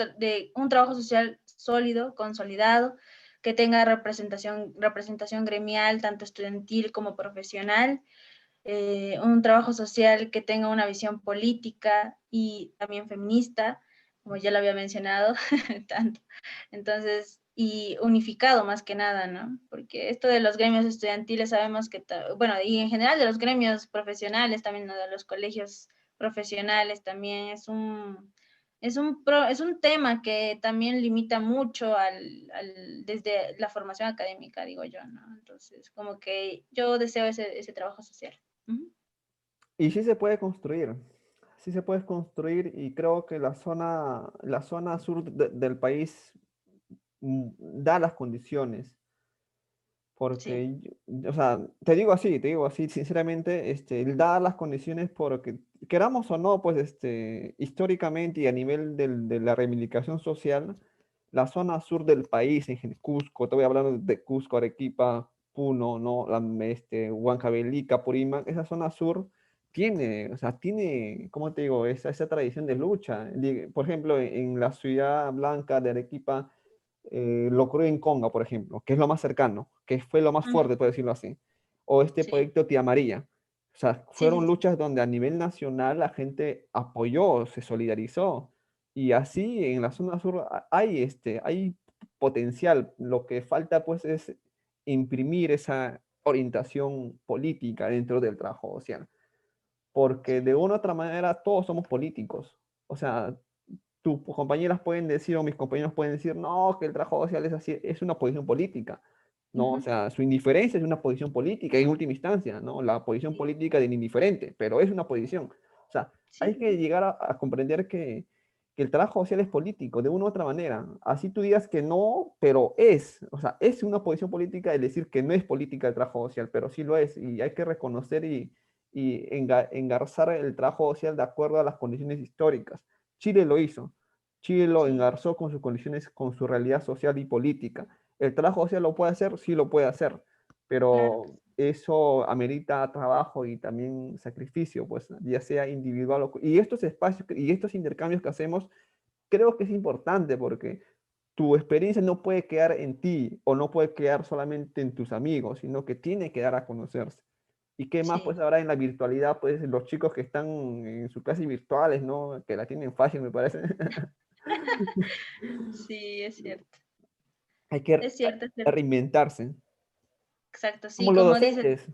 Speaker 2: trabajo social sólido, consolidado, que tenga representación gremial, tanto estudiantil como profesional, un trabajo social que tenga una visión política y también feminista, como ya lo había mencionado, tanto. Entonces, y unificado más que nada, ¿no? Porque esto de los gremios estudiantiles sabemos que, bueno, y en general de los gremios profesionales, también, ¿no? De los colegios profesionales también es un tema que también limita mucho desde la formación académica, digo yo, ¿no? Entonces, como que yo deseo ese trabajo social. Ujú.
Speaker 1: Y sí se puede construir y creo que la zona sur del país da las condiciones.
Speaker 2: Sí,
Speaker 1: Porque, o sea, te digo así, sinceramente, él da las condiciones porque, queramos o no, pues, históricamente y a nivel de la reivindicación social, la zona sur del país, en Cusco, te voy hablando de Cusco, Arequipa, Puno, ¿no? Huancavelica, Purímac, esa zona sur tiene, o sea, tiene, ¿cómo te digo? Esa tradición de lucha. Por ejemplo, en la ciudad blanca de Arequipa, lo ocurrió en Conga, por ejemplo, que es lo más cercano, que fue lo más
Speaker 2: Ujú.
Speaker 1: fuerte, por decirlo así. O este
Speaker 2: Sí,
Speaker 1: proyecto Tía María. O sea,
Speaker 2: sí,
Speaker 1: fueron
Speaker 2: sí, sí.
Speaker 1: luchas donde a nivel nacional la gente apoyó, se solidarizó. Y así en la zona sur hay potencial. Lo que falta pues es imprimir esa orientación política dentro del trabajo social. Porque de una u otra manera todos somos políticos. O sea, tus compañeras pueden decir o mis compañeros pueden decir, no, que el trabajo social es así, es una posición política, ¿no? O
Speaker 2: Ujú.
Speaker 1: sea, su indiferencia es una posición política en última instancia, ¿no? La posición
Speaker 2: Sí,
Speaker 1: política del indiferente, pero es una posición. O sea,
Speaker 2: sí,
Speaker 1: hay
Speaker 2: sí,
Speaker 1: que
Speaker 2: sí.
Speaker 1: llegar a comprender que el trabajo social es político, de una u otra manera. Así tú digas que no, pero es. O sea, es una posición política el decir que no es política el trabajo social, pero sí lo es. Y hay que reconocer y engarzar el trabajo social de acuerdo a las condiciones históricas. Chile lo hizo. Chile lo
Speaker 2: Sí,
Speaker 1: engarzó con sus condiciones, con su realidad social y política. ¿El trabajo social lo puede hacer? Sí lo puede hacer,
Speaker 2: claro.
Speaker 1: pero eso amerita trabajo y también sacrificio, pues ya sea individual y estos espacios y estos intercambios que hacemos, creo que es importante porque tu experiencia no puede quedar en ti o no puede quedar solamente en tus amigos, sino que tiene que dar a conocerse. ¿Y qué más? Pues
Speaker 2: Sí,
Speaker 1: ahora en la virtualidad, pues los chicos que están en sus clases virtuales, ¿no? Que la tienen fácil, me parece.
Speaker 2: sí, es cierto.
Speaker 1: Hay que
Speaker 2: Es cierto, es cierto.
Speaker 1: reinventarse.
Speaker 2: Exacto,
Speaker 1: Como
Speaker 2: sí,
Speaker 1: los
Speaker 2: como dices.
Speaker 1: docentes.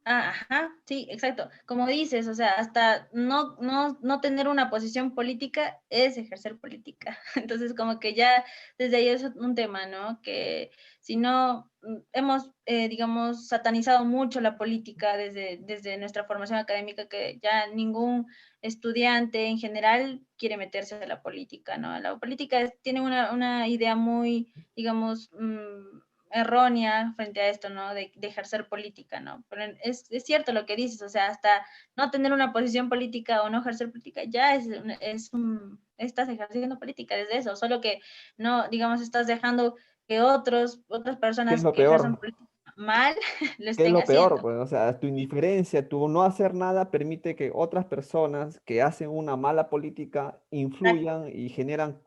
Speaker 2: Ajá, sí, exacto. Como dices, o sea, hasta no tener una posición política es ejercer política. Entonces, como que ya desde ahí es un tema, ¿no? Que si no hemos, digamos, satanizado mucho la política desde nuestra formación académica, que ya ningún estudiante en general quiere meterse a la política, ¿no? La política tiene una idea muy, digamos, errónea frente a esto, ¿no? De ejercer política, ¿no? Pero es cierto lo que dices, o sea, hasta no tener una posición política o no ejercer política, ya estás ejerciendo política desde eso, solo que no, digamos, estás dejando que otras
Speaker 1: ¿Qué es
Speaker 2: personas
Speaker 1: lo
Speaker 2: que ejercen
Speaker 1: peor?
Speaker 2: política mal lo
Speaker 1: ¿Qué es
Speaker 2: estén
Speaker 1: lo peor?
Speaker 2: haciendo.
Speaker 1: Pues, o sea, tu
Speaker 2: Sí,
Speaker 1: indiferencia, tu no hacer nada permite que otras personas que hacen una mala política
Speaker 2: exacto.
Speaker 1: influyan y generen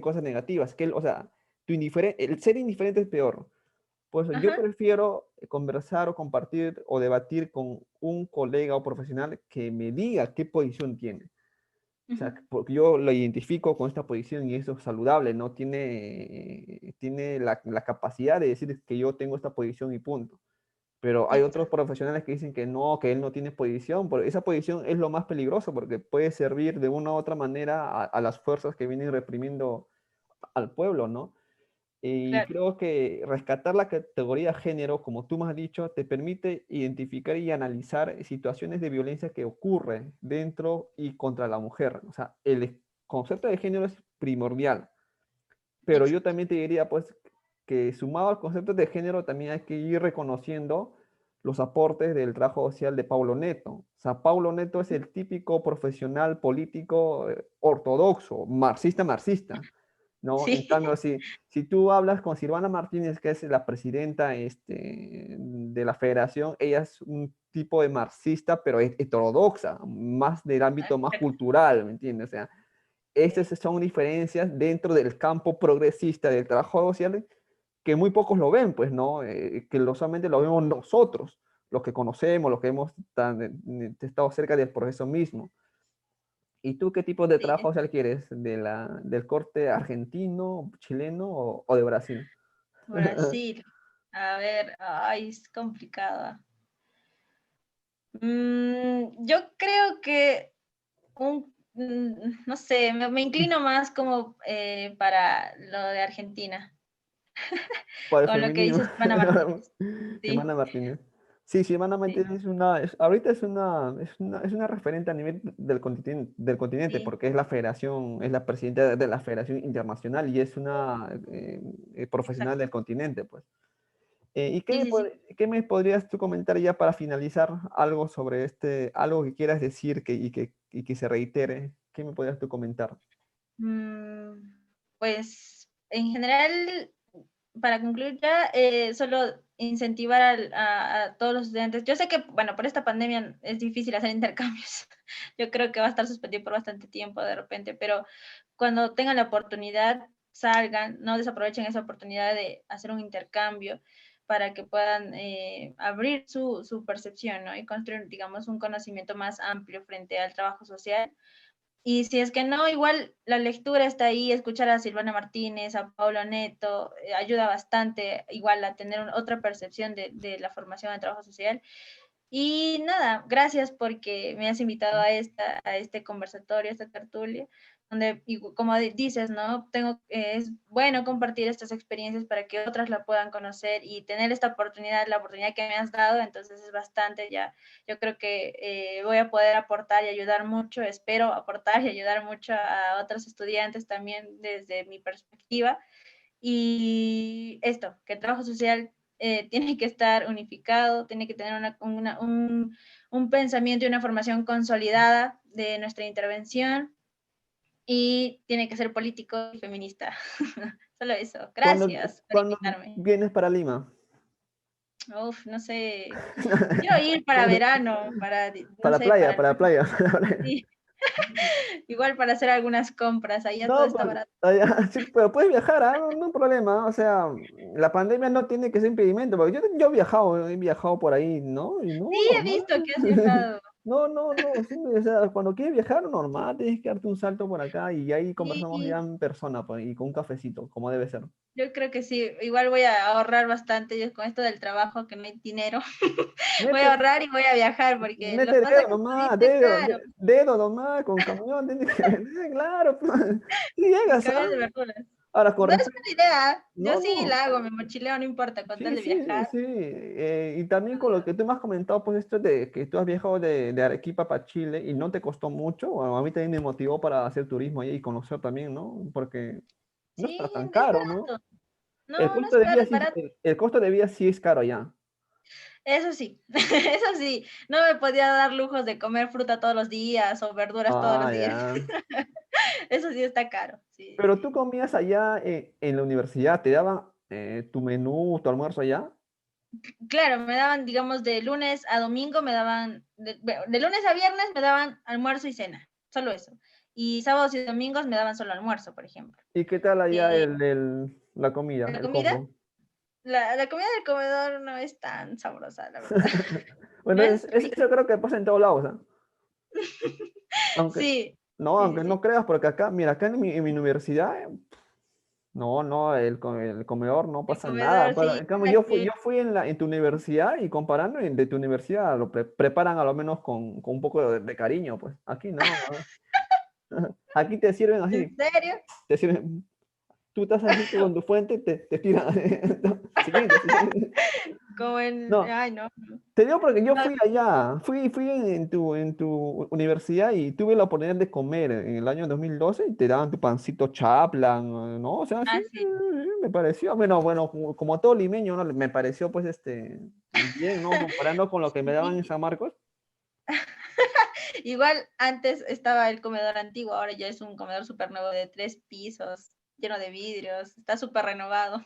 Speaker 1: cosas negativas. O sea, el ser indiferente es peor. Pues yo
Speaker 2: Ajá,
Speaker 1: prefiero conversar o compartir o debatir con un colega o profesional que me diga qué posición tiene. O
Speaker 2: ujú,
Speaker 1: sea, porque yo lo identifico con esta posición y eso es saludable, ¿no? Tiene la capacidad de decir que yo tengo esta posición y punto. Pero hay otros
Speaker 2: exacto.
Speaker 1: profesionales que dicen que él no tiene posición, porque esa posición es lo más peligroso porque puede servir de una u otra manera a las fuerzas que vienen reprimiendo al pueblo, ¿no? Y
Speaker 2: Claro,
Speaker 1: creo que rescatar la categoría género, como tú me has dicho, te permite identificar y analizar situaciones de violencia que ocurren dentro y contra la mujer. O sea, el concepto de género es primordial, pero yo
Speaker 2: exacto.
Speaker 1: también te diría, pues, que sumado al concepto de género, también hay que ir reconociendo los aportes del trabajo social de Paulo Neto. O sea, Paulo Neto es el típico profesional político ortodoxo, marxista, ¿no? En
Speaker 2: Sí,
Speaker 1: cambio, si tú hablas con Silvana Martínez, que es la presidenta de la federación, ella es un tipo de marxista, pero es heterodoxa, más del ámbito más
Speaker 2: exacto.
Speaker 1: cultural, ¿me entiendes? O sea, estas
Speaker 2: Sí,
Speaker 1: son diferencias dentro del campo progresista del trabajo social que muy pocos lo ven, pues, ¿no? Que solamente lo vemos nosotros, los que conocemos, los que hemos estado cerca del proceso mismo. ¿Y tú qué tipo de
Speaker 2: sí,
Speaker 1: trabajo social quieres? ¿Del corte argentino, chileno o de Brasil?
Speaker 2: Brasil. A ver, ay, es complicado. Yo creo que no sé, me inclino más como para lo de Argentina,
Speaker 1: Para el
Speaker 2: con lo que
Speaker 1: feminismo.
Speaker 2: dice Silvana Martínez. Sí,
Speaker 1: Silvana Martínez. Sí, Silvana
Speaker 2: sí,
Speaker 1: Martínez ahorita es una referente a nivel del continente,
Speaker 2: sí,
Speaker 1: porque es es la presidenta de la Federación Internacional y es una profesional
Speaker 2: exacto.
Speaker 1: del continente, pues. ¿Y
Speaker 2: Sí, sí, sí.
Speaker 1: qué me podrías tú comentar ya para finalizar algo sobre algo que quieras decir y que se reitere? ¿Qué me podrías tú comentar?
Speaker 2: Mm, pues. en general, para concluir ya, solo incentivar a todos los estudiantes. Yo sé que, bueno, por esta pandemia es difícil hacer intercambios. Yo creo que va a estar suspendido por bastante tiempo de repente, pero cuando tengan la oportunidad, salgan, no desaprovechen esa oportunidad de hacer un intercambio para que puedan abrir su percepción, ¿no? Y construir, digamos, un conocimiento más amplio frente al trabajo social. Y si es que no, igual la lectura está ahí, escuchar a Silvana Martínez, a Paulo Neto, ayuda bastante igual a tener otra percepción de la formación de trabajo social. Y nada, gracias porque me has invitado a este conversatorio, a esta tertulia, donde, como dices, ¿no? Es bueno compartir estas experiencias para que otras la puedan conocer y tener esta oportunidad, la oportunidad que me has dado, entonces es bastante ya. Yo creo que voy a poder aportar y ayudar mucho, espero aportar y ayudar mucho a otros estudiantes también desde mi perspectiva. Y esto, que el trabajo social tiene que estar unificado, tiene que tener un pensamiento y una formación consolidada de nuestra intervención y tiene que ser político y feminista. Solo eso. Gracias por
Speaker 1: ¿Cuándo
Speaker 2: invitarme.
Speaker 1: vienes para Lima?
Speaker 2: Uf, no sé. Quiero ir para verano, no
Speaker 1: Para
Speaker 2: sé,
Speaker 1: playa,
Speaker 2: para el
Speaker 1: para
Speaker 2: próximo.
Speaker 1: playa, para playa.
Speaker 2: Sí. Igual para hacer algunas compras, ahí ya todo
Speaker 1: No,
Speaker 2: está
Speaker 1: pues,
Speaker 2: barato.
Speaker 1: sí, pero puedes viajar, no, no hay problema. O sea, la pandemia no tiene que ser impedimento, porque yo he viajado por ahí, ¿no? Y no,
Speaker 2: Sí, he
Speaker 1: normal.
Speaker 2: visto que has viajado.
Speaker 1: No, no, no, sí, o sea, cuando quieres viajar, normal, tienes que darte un salto por acá y ahí conversamos ya
Speaker 2: Sí.
Speaker 1: en persona, pues, y con un cafecito, como debe ser.
Speaker 2: Yo creo que sí, igual voy a ahorrar bastante yo con esto del trabajo que no hay dinero. Voy
Speaker 1: Mete,
Speaker 2: a ahorrar y voy a viajar porque
Speaker 1: mete
Speaker 2: los
Speaker 1: dedo
Speaker 2: pasajes
Speaker 1: nomás,
Speaker 2: ahorita es caro.
Speaker 1: dedo nomás, con camión, tienes que, claro, pues, sí
Speaker 2: El
Speaker 1: llegas, ¿ah?
Speaker 2: camión de verduras.
Speaker 1: Ahora, con
Speaker 2: No es
Speaker 1: respecto,
Speaker 2: mala idea. Yo
Speaker 1: no,
Speaker 2: sí
Speaker 1: no.
Speaker 2: la hago, me mochileo, no importa, con tal
Speaker 1: Sí,
Speaker 2: de
Speaker 1: sí,
Speaker 2: viajar.
Speaker 1: sí. Y también con lo que tú me has comentado, pues esto de que tú has viajado de Arequipa para Chile y no te costó mucho, bueno, a mí también me motivó para hacer turismo ahí y conocer también, ¿no? Porque no está
Speaker 2: Sí,
Speaker 1: tan
Speaker 2: es
Speaker 1: caro, ¿no?
Speaker 2: barato.
Speaker 1: El
Speaker 2: No, no
Speaker 1: costo
Speaker 2: es
Speaker 1: de
Speaker 2: caro,
Speaker 1: vida
Speaker 2: es
Speaker 1: sí,
Speaker 2: barato.
Speaker 1: el costo de vida sí es caro ya.
Speaker 2: Eso sí, eso sí. No me podía dar lujos de comer fruta todos los días o verduras todos los
Speaker 1: Ah,
Speaker 2: días.
Speaker 1: ya.
Speaker 2: Eso sí está caro. Sí,
Speaker 1: Pero tú
Speaker 2: sí.
Speaker 1: comías allá en la universidad, ¿te daban tu menú, tu almuerzo allá?
Speaker 2: Claro, me daban, digamos, de lunes a domingo, me daban, de lunes a viernes me daban almuerzo y cena, solo eso. Y sábados y domingos me daban solo almuerzo, por ejemplo.
Speaker 1: ¿Y qué tal allá
Speaker 2: Eh,
Speaker 1: la comida,
Speaker 2: la
Speaker 1: el
Speaker 2: comida,
Speaker 1: combo?
Speaker 2: la comida del comedor no es tan sabrosa, la verdad.
Speaker 1: Bueno,
Speaker 2: No es rica.
Speaker 1: eso creo que pasa en todos lados, ¿ah? Aunque,
Speaker 2: Sí,
Speaker 1: no,
Speaker 2: sí,
Speaker 1: aunque
Speaker 2: sí.
Speaker 1: no creas, porque acá, mira, acá en mi universidad, no, no, el comedor no
Speaker 2: El
Speaker 1: pasa nada.
Speaker 2: comedor,
Speaker 1: Pero,
Speaker 2: sí.
Speaker 1: en cambio,
Speaker 2: Ah,
Speaker 1: yo fui en tu universidad y comparando, de tu universidad lo preparan a lo menos con un poco de cariño, pues. Aquí no. Aquí te sirven
Speaker 2: ¿En
Speaker 1: así,
Speaker 2: serio?
Speaker 1: te sirven, tú estás así con tu fuente, te tiran. Siguiente, siguiente.
Speaker 2: Como en,
Speaker 1: No,
Speaker 2: ay, no. No,
Speaker 1: te digo porque yo
Speaker 2: no,
Speaker 1: fui allá, fui en tu universidad y tuve la oportunidad de comer en el año 2012 y te daban tu pancito Chaplan, ¿no? O sea, sí,
Speaker 2: ah, sí.
Speaker 1: me pareció, bueno, como todo limeño, ¿no? Me pareció pues bien, ¿no? Comparando con lo que me daban en
Speaker 2: Sí.
Speaker 1: San Marcos.
Speaker 2: Igual antes estaba el comedor antiguo, ahora ya es un comedor súper nuevo de 3 pisos, lleno de vidrios, está súper renovado,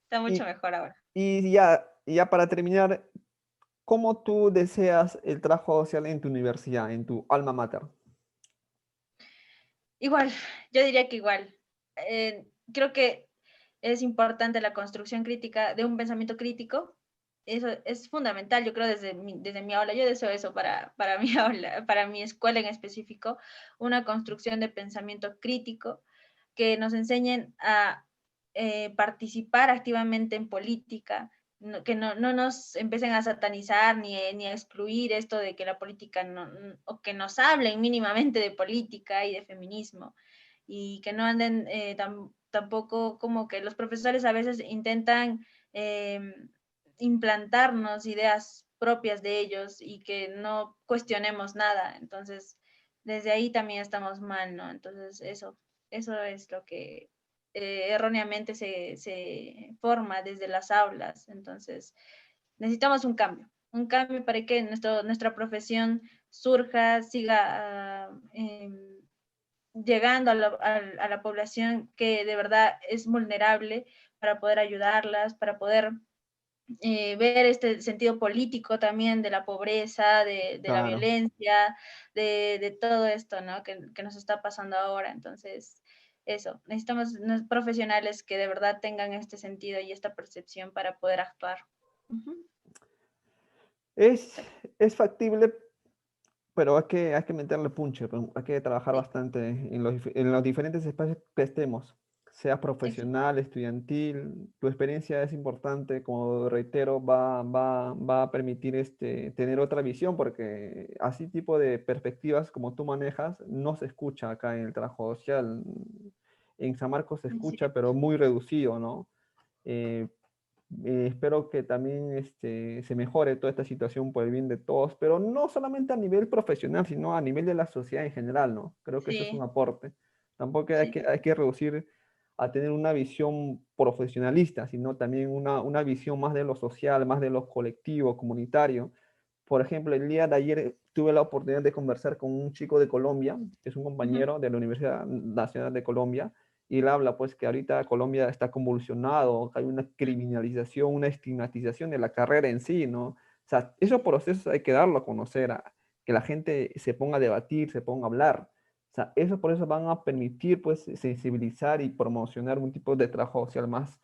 Speaker 2: está mucho
Speaker 1: Y,
Speaker 2: mejor ahora.
Speaker 1: ya para terminar, ¿cómo tú deseas el trabajo social en tu universidad, en tu alma mater?
Speaker 2: Igual, yo diría que igual. Creo que es importante la construcción crítica de un pensamiento crítico. Eso es fundamental, yo creo, desde mi aula. Yo deseo eso para mi aula, para mi escuela en específico, una construcción de pensamiento crítico que nos enseñen a participar activamente en política, que no nos empiecen a satanizar ni a excluir esto de que la política o que nos hablen mínimamente de política y de feminismo y que no anden tampoco como que los profesores a veces intentan implantarnos ideas propias de ellos y que no cuestionemos nada. Entonces, desde ahí también estamos mal, ¿no? Entonces, eso es lo que erróneamente se forma desde las aulas. Entonces, necesitamos un cambio para que nuestra profesión surja, siga llegando a la población que de verdad es vulnerable para poder ayudarlas, para poder ver este sentido político también de la pobreza, de la
Speaker 1: Claro.
Speaker 2: violencia, de todo esto, ¿no? Que nos está pasando ahora. Entonces, eso, necesitamos unos profesionales que de verdad tengan este sentido y esta percepción para poder actuar. Ujú.
Speaker 1: Es,
Speaker 2: Exacto.
Speaker 1: es factible, pero hay que meterle punche, pero hay que trabajar
Speaker 2: Sí,
Speaker 1: bastante en los diferentes espacios que estemos, sea
Speaker 2: exacto.
Speaker 1: profesional, estudiantil. Tu experiencia es importante, como reitero, va a permitir tener otra visión, porque así tipo de perspectivas como tú manejas no se escucha acá en el trabajo social. En San Marcos se
Speaker 2: Es
Speaker 1: escucha,
Speaker 2: cierto.
Speaker 1: pero muy reducido, ¿no? Eh, espero que también se mejore toda esta situación por el bien de todos, pero no solamente a nivel profesional, sino a nivel de la sociedad en general, ¿no? Creo que eso es un
Speaker 2: Sí,
Speaker 1: aporte. Tampoco hay
Speaker 2: sí,
Speaker 1: que, hay que reducir a tener una visión profesionalista, sino también una visión más de lo social, más de lo colectivo, comunitario. Por ejemplo, el día de ayer tuve la oportunidad de conversar con un chico de Colombia, que es un
Speaker 2: ujú,
Speaker 1: compañero de la Universidad Nacional de Colombia, y él habla pues que ahorita Colombia está convulsionado, que hay una criminalización, una estigmatización de la carrera en sí, ¿no? O sea, esos procesos hay que darlo a conocer, que la gente se ponga a debatir, se ponga a hablar. O sea, esos procesos van a permitir pues sensibilizar y promocionar un tipo de trabajo social más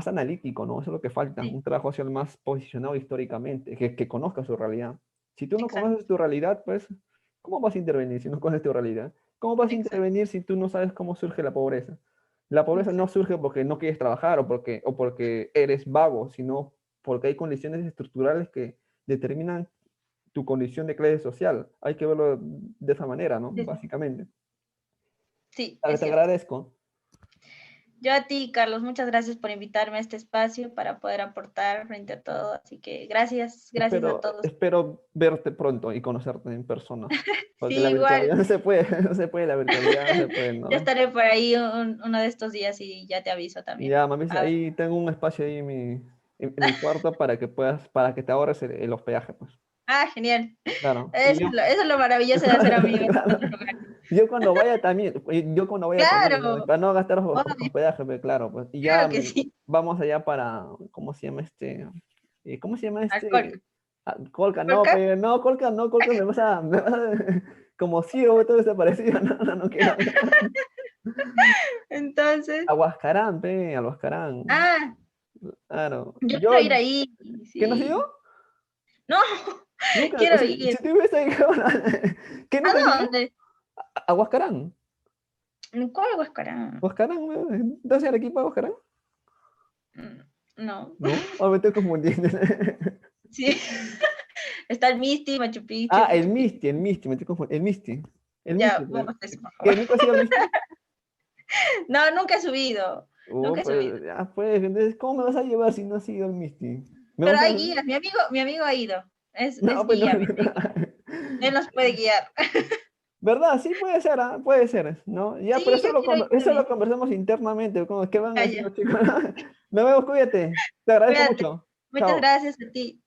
Speaker 1: analítico, ¿no? Eso es lo que falta,
Speaker 2: sí,
Speaker 1: un trabajo social más posicionado históricamente, que conozca su realidad. Si tú no
Speaker 2: exacto,
Speaker 1: conoces tu realidad, pues, ¿cómo vas a intervenir si no conoces tu realidad? ¿Cómo vas a
Speaker 2: exacto,
Speaker 1: intervenir si tú no sabes cómo surge la pobreza? La pobreza no
Speaker 2: exacto.
Speaker 1: surge porque no quieres trabajar o porque eres vago, sino porque hay condiciones estructurales que determinan tu condición de clase social. Hay que verlo de esa manera, ¿no?
Speaker 2: Sí,
Speaker 1: Básicamente.
Speaker 2: sí,
Speaker 1: Te
Speaker 2: es cierto.
Speaker 1: agradezco.
Speaker 2: Yo a ti, Carlos, muchas gracias por invitarme a este espacio para poder aportar frente a todo. Así que gracias, gracias a
Speaker 1: Espero,
Speaker 2: todos.
Speaker 1: espero verte pronto y conocerte en persona. Porque la
Speaker 2: Sí, igual,
Speaker 1: virtualidad no se puede, no se puede, la virtualidad no se puede,
Speaker 2: yo
Speaker 1: ¿no?
Speaker 2: estaré por ahí uno de estos días y ya te aviso
Speaker 1: Y
Speaker 2: también.
Speaker 1: ya, mami,
Speaker 2: A ver.
Speaker 1: ahí tengo un espacio ahí en mi cuarto para que te ahorres el hospedaje, pues.
Speaker 2: Ah, genial.
Speaker 1: Claro. Y yo,
Speaker 2: Eso es lo maravilloso de hacer amigos en
Speaker 1: claro.
Speaker 2: otros lugares.
Speaker 1: Yo cuando vaya también,
Speaker 2: Claro,
Speaker 1: para no gastar
Speaker 2: obvio,
Speaker 1: hospedaje, pues, claro, pues. Y ya
Speaker 2: claro que sí.
Speaker 1: vamos allá para, ¿cómo se llama ¿cómo se llama
Speaker 2: Alcohol.
Speaker 1: Colca, no,
Speaker 2: ¿Colca?
Speaker 1: pero no, Colca, no, Colca, como ciego, todo desaparecido, no, no, no quiero.
Speaker 2: Entonces,
Speaker 1: Aguascarán,
Speaker 2: ah,
Speaker 1: claro.
Speaker 2: yo
Speaker 1: Yo,
Speaker 2: quiero ir ahí,
Speaker 1: ¿qué no has ido?
Speaker 2: sí. No,
Speaker 1: Nunca,
Speaker 2: quiero
Speaker 1: si
Speaker 2: ir.
Speaker 1: te hubiese ahí, ¿qué
Speaker 2: ¿A
Speaker 1: nunca has ido?
Speaker 2: dónde?
Speaker 1: Aguascarán,
Speaker 2: ¿Cuál Huascarán?
Speaker 1: Aguascarán, weón. ¿Entonces el equipo de Aguascarán?
Speaker 2: No,
Speaker 1: ¿No? O me estoy confundiendo.
Speaker 2: sí. Está el Misti, Machu Picchu,
Speaker 1: Ah, el
Speaker 2: Machu Picchu.
Speaker 1: Misti, el Misti, me estoy confundiendo. El Misti. El
Speaker 2: Ya,
Speaker 1: Misti, pues.
Speaker 2: vamos a eso, por
Speaker 1: ¿Qué?
Speaker 2: favor.
Speaker 1: ¿Nunca has ido al Misti?
Speaker 2: No, nunca he subido. Nunca he subido.
Speaker 1: Pues, ya, pues, entonces, ¿cómo me vas a llevar si no has ido al Misti? ¿Me
Speaker 2: Pero
Speaker 1: vas a...?
Speaker 2: hay guías. Mi amigo ha ido. Es
Speaker 1: No, pues no.
Speaker 2: guía, mi amigo. Él nos puede guiar.
Speaker 1: ¿Verdad? Sí, puede ser, ¿ah? Puede ser, ¿no? Ya, pero
Speaker 2: Sí,
Speaker 1: eso
Speaker 2: yo quiero ir
Speaker 1: eso lo
Speaker 2: también.
Speaker 1: conversamos internamente, como, ¿qué van a decir
Speaker 2: Calla.
Speaker 1: los chicos? Nos vemos, cuídate. Te agradezco
Speaker 2: Cuídate.
Speaker 1: mucho.
Speaker 2: Muchas
Speaker 1: Chao.
Speaker 2: gracias a ti.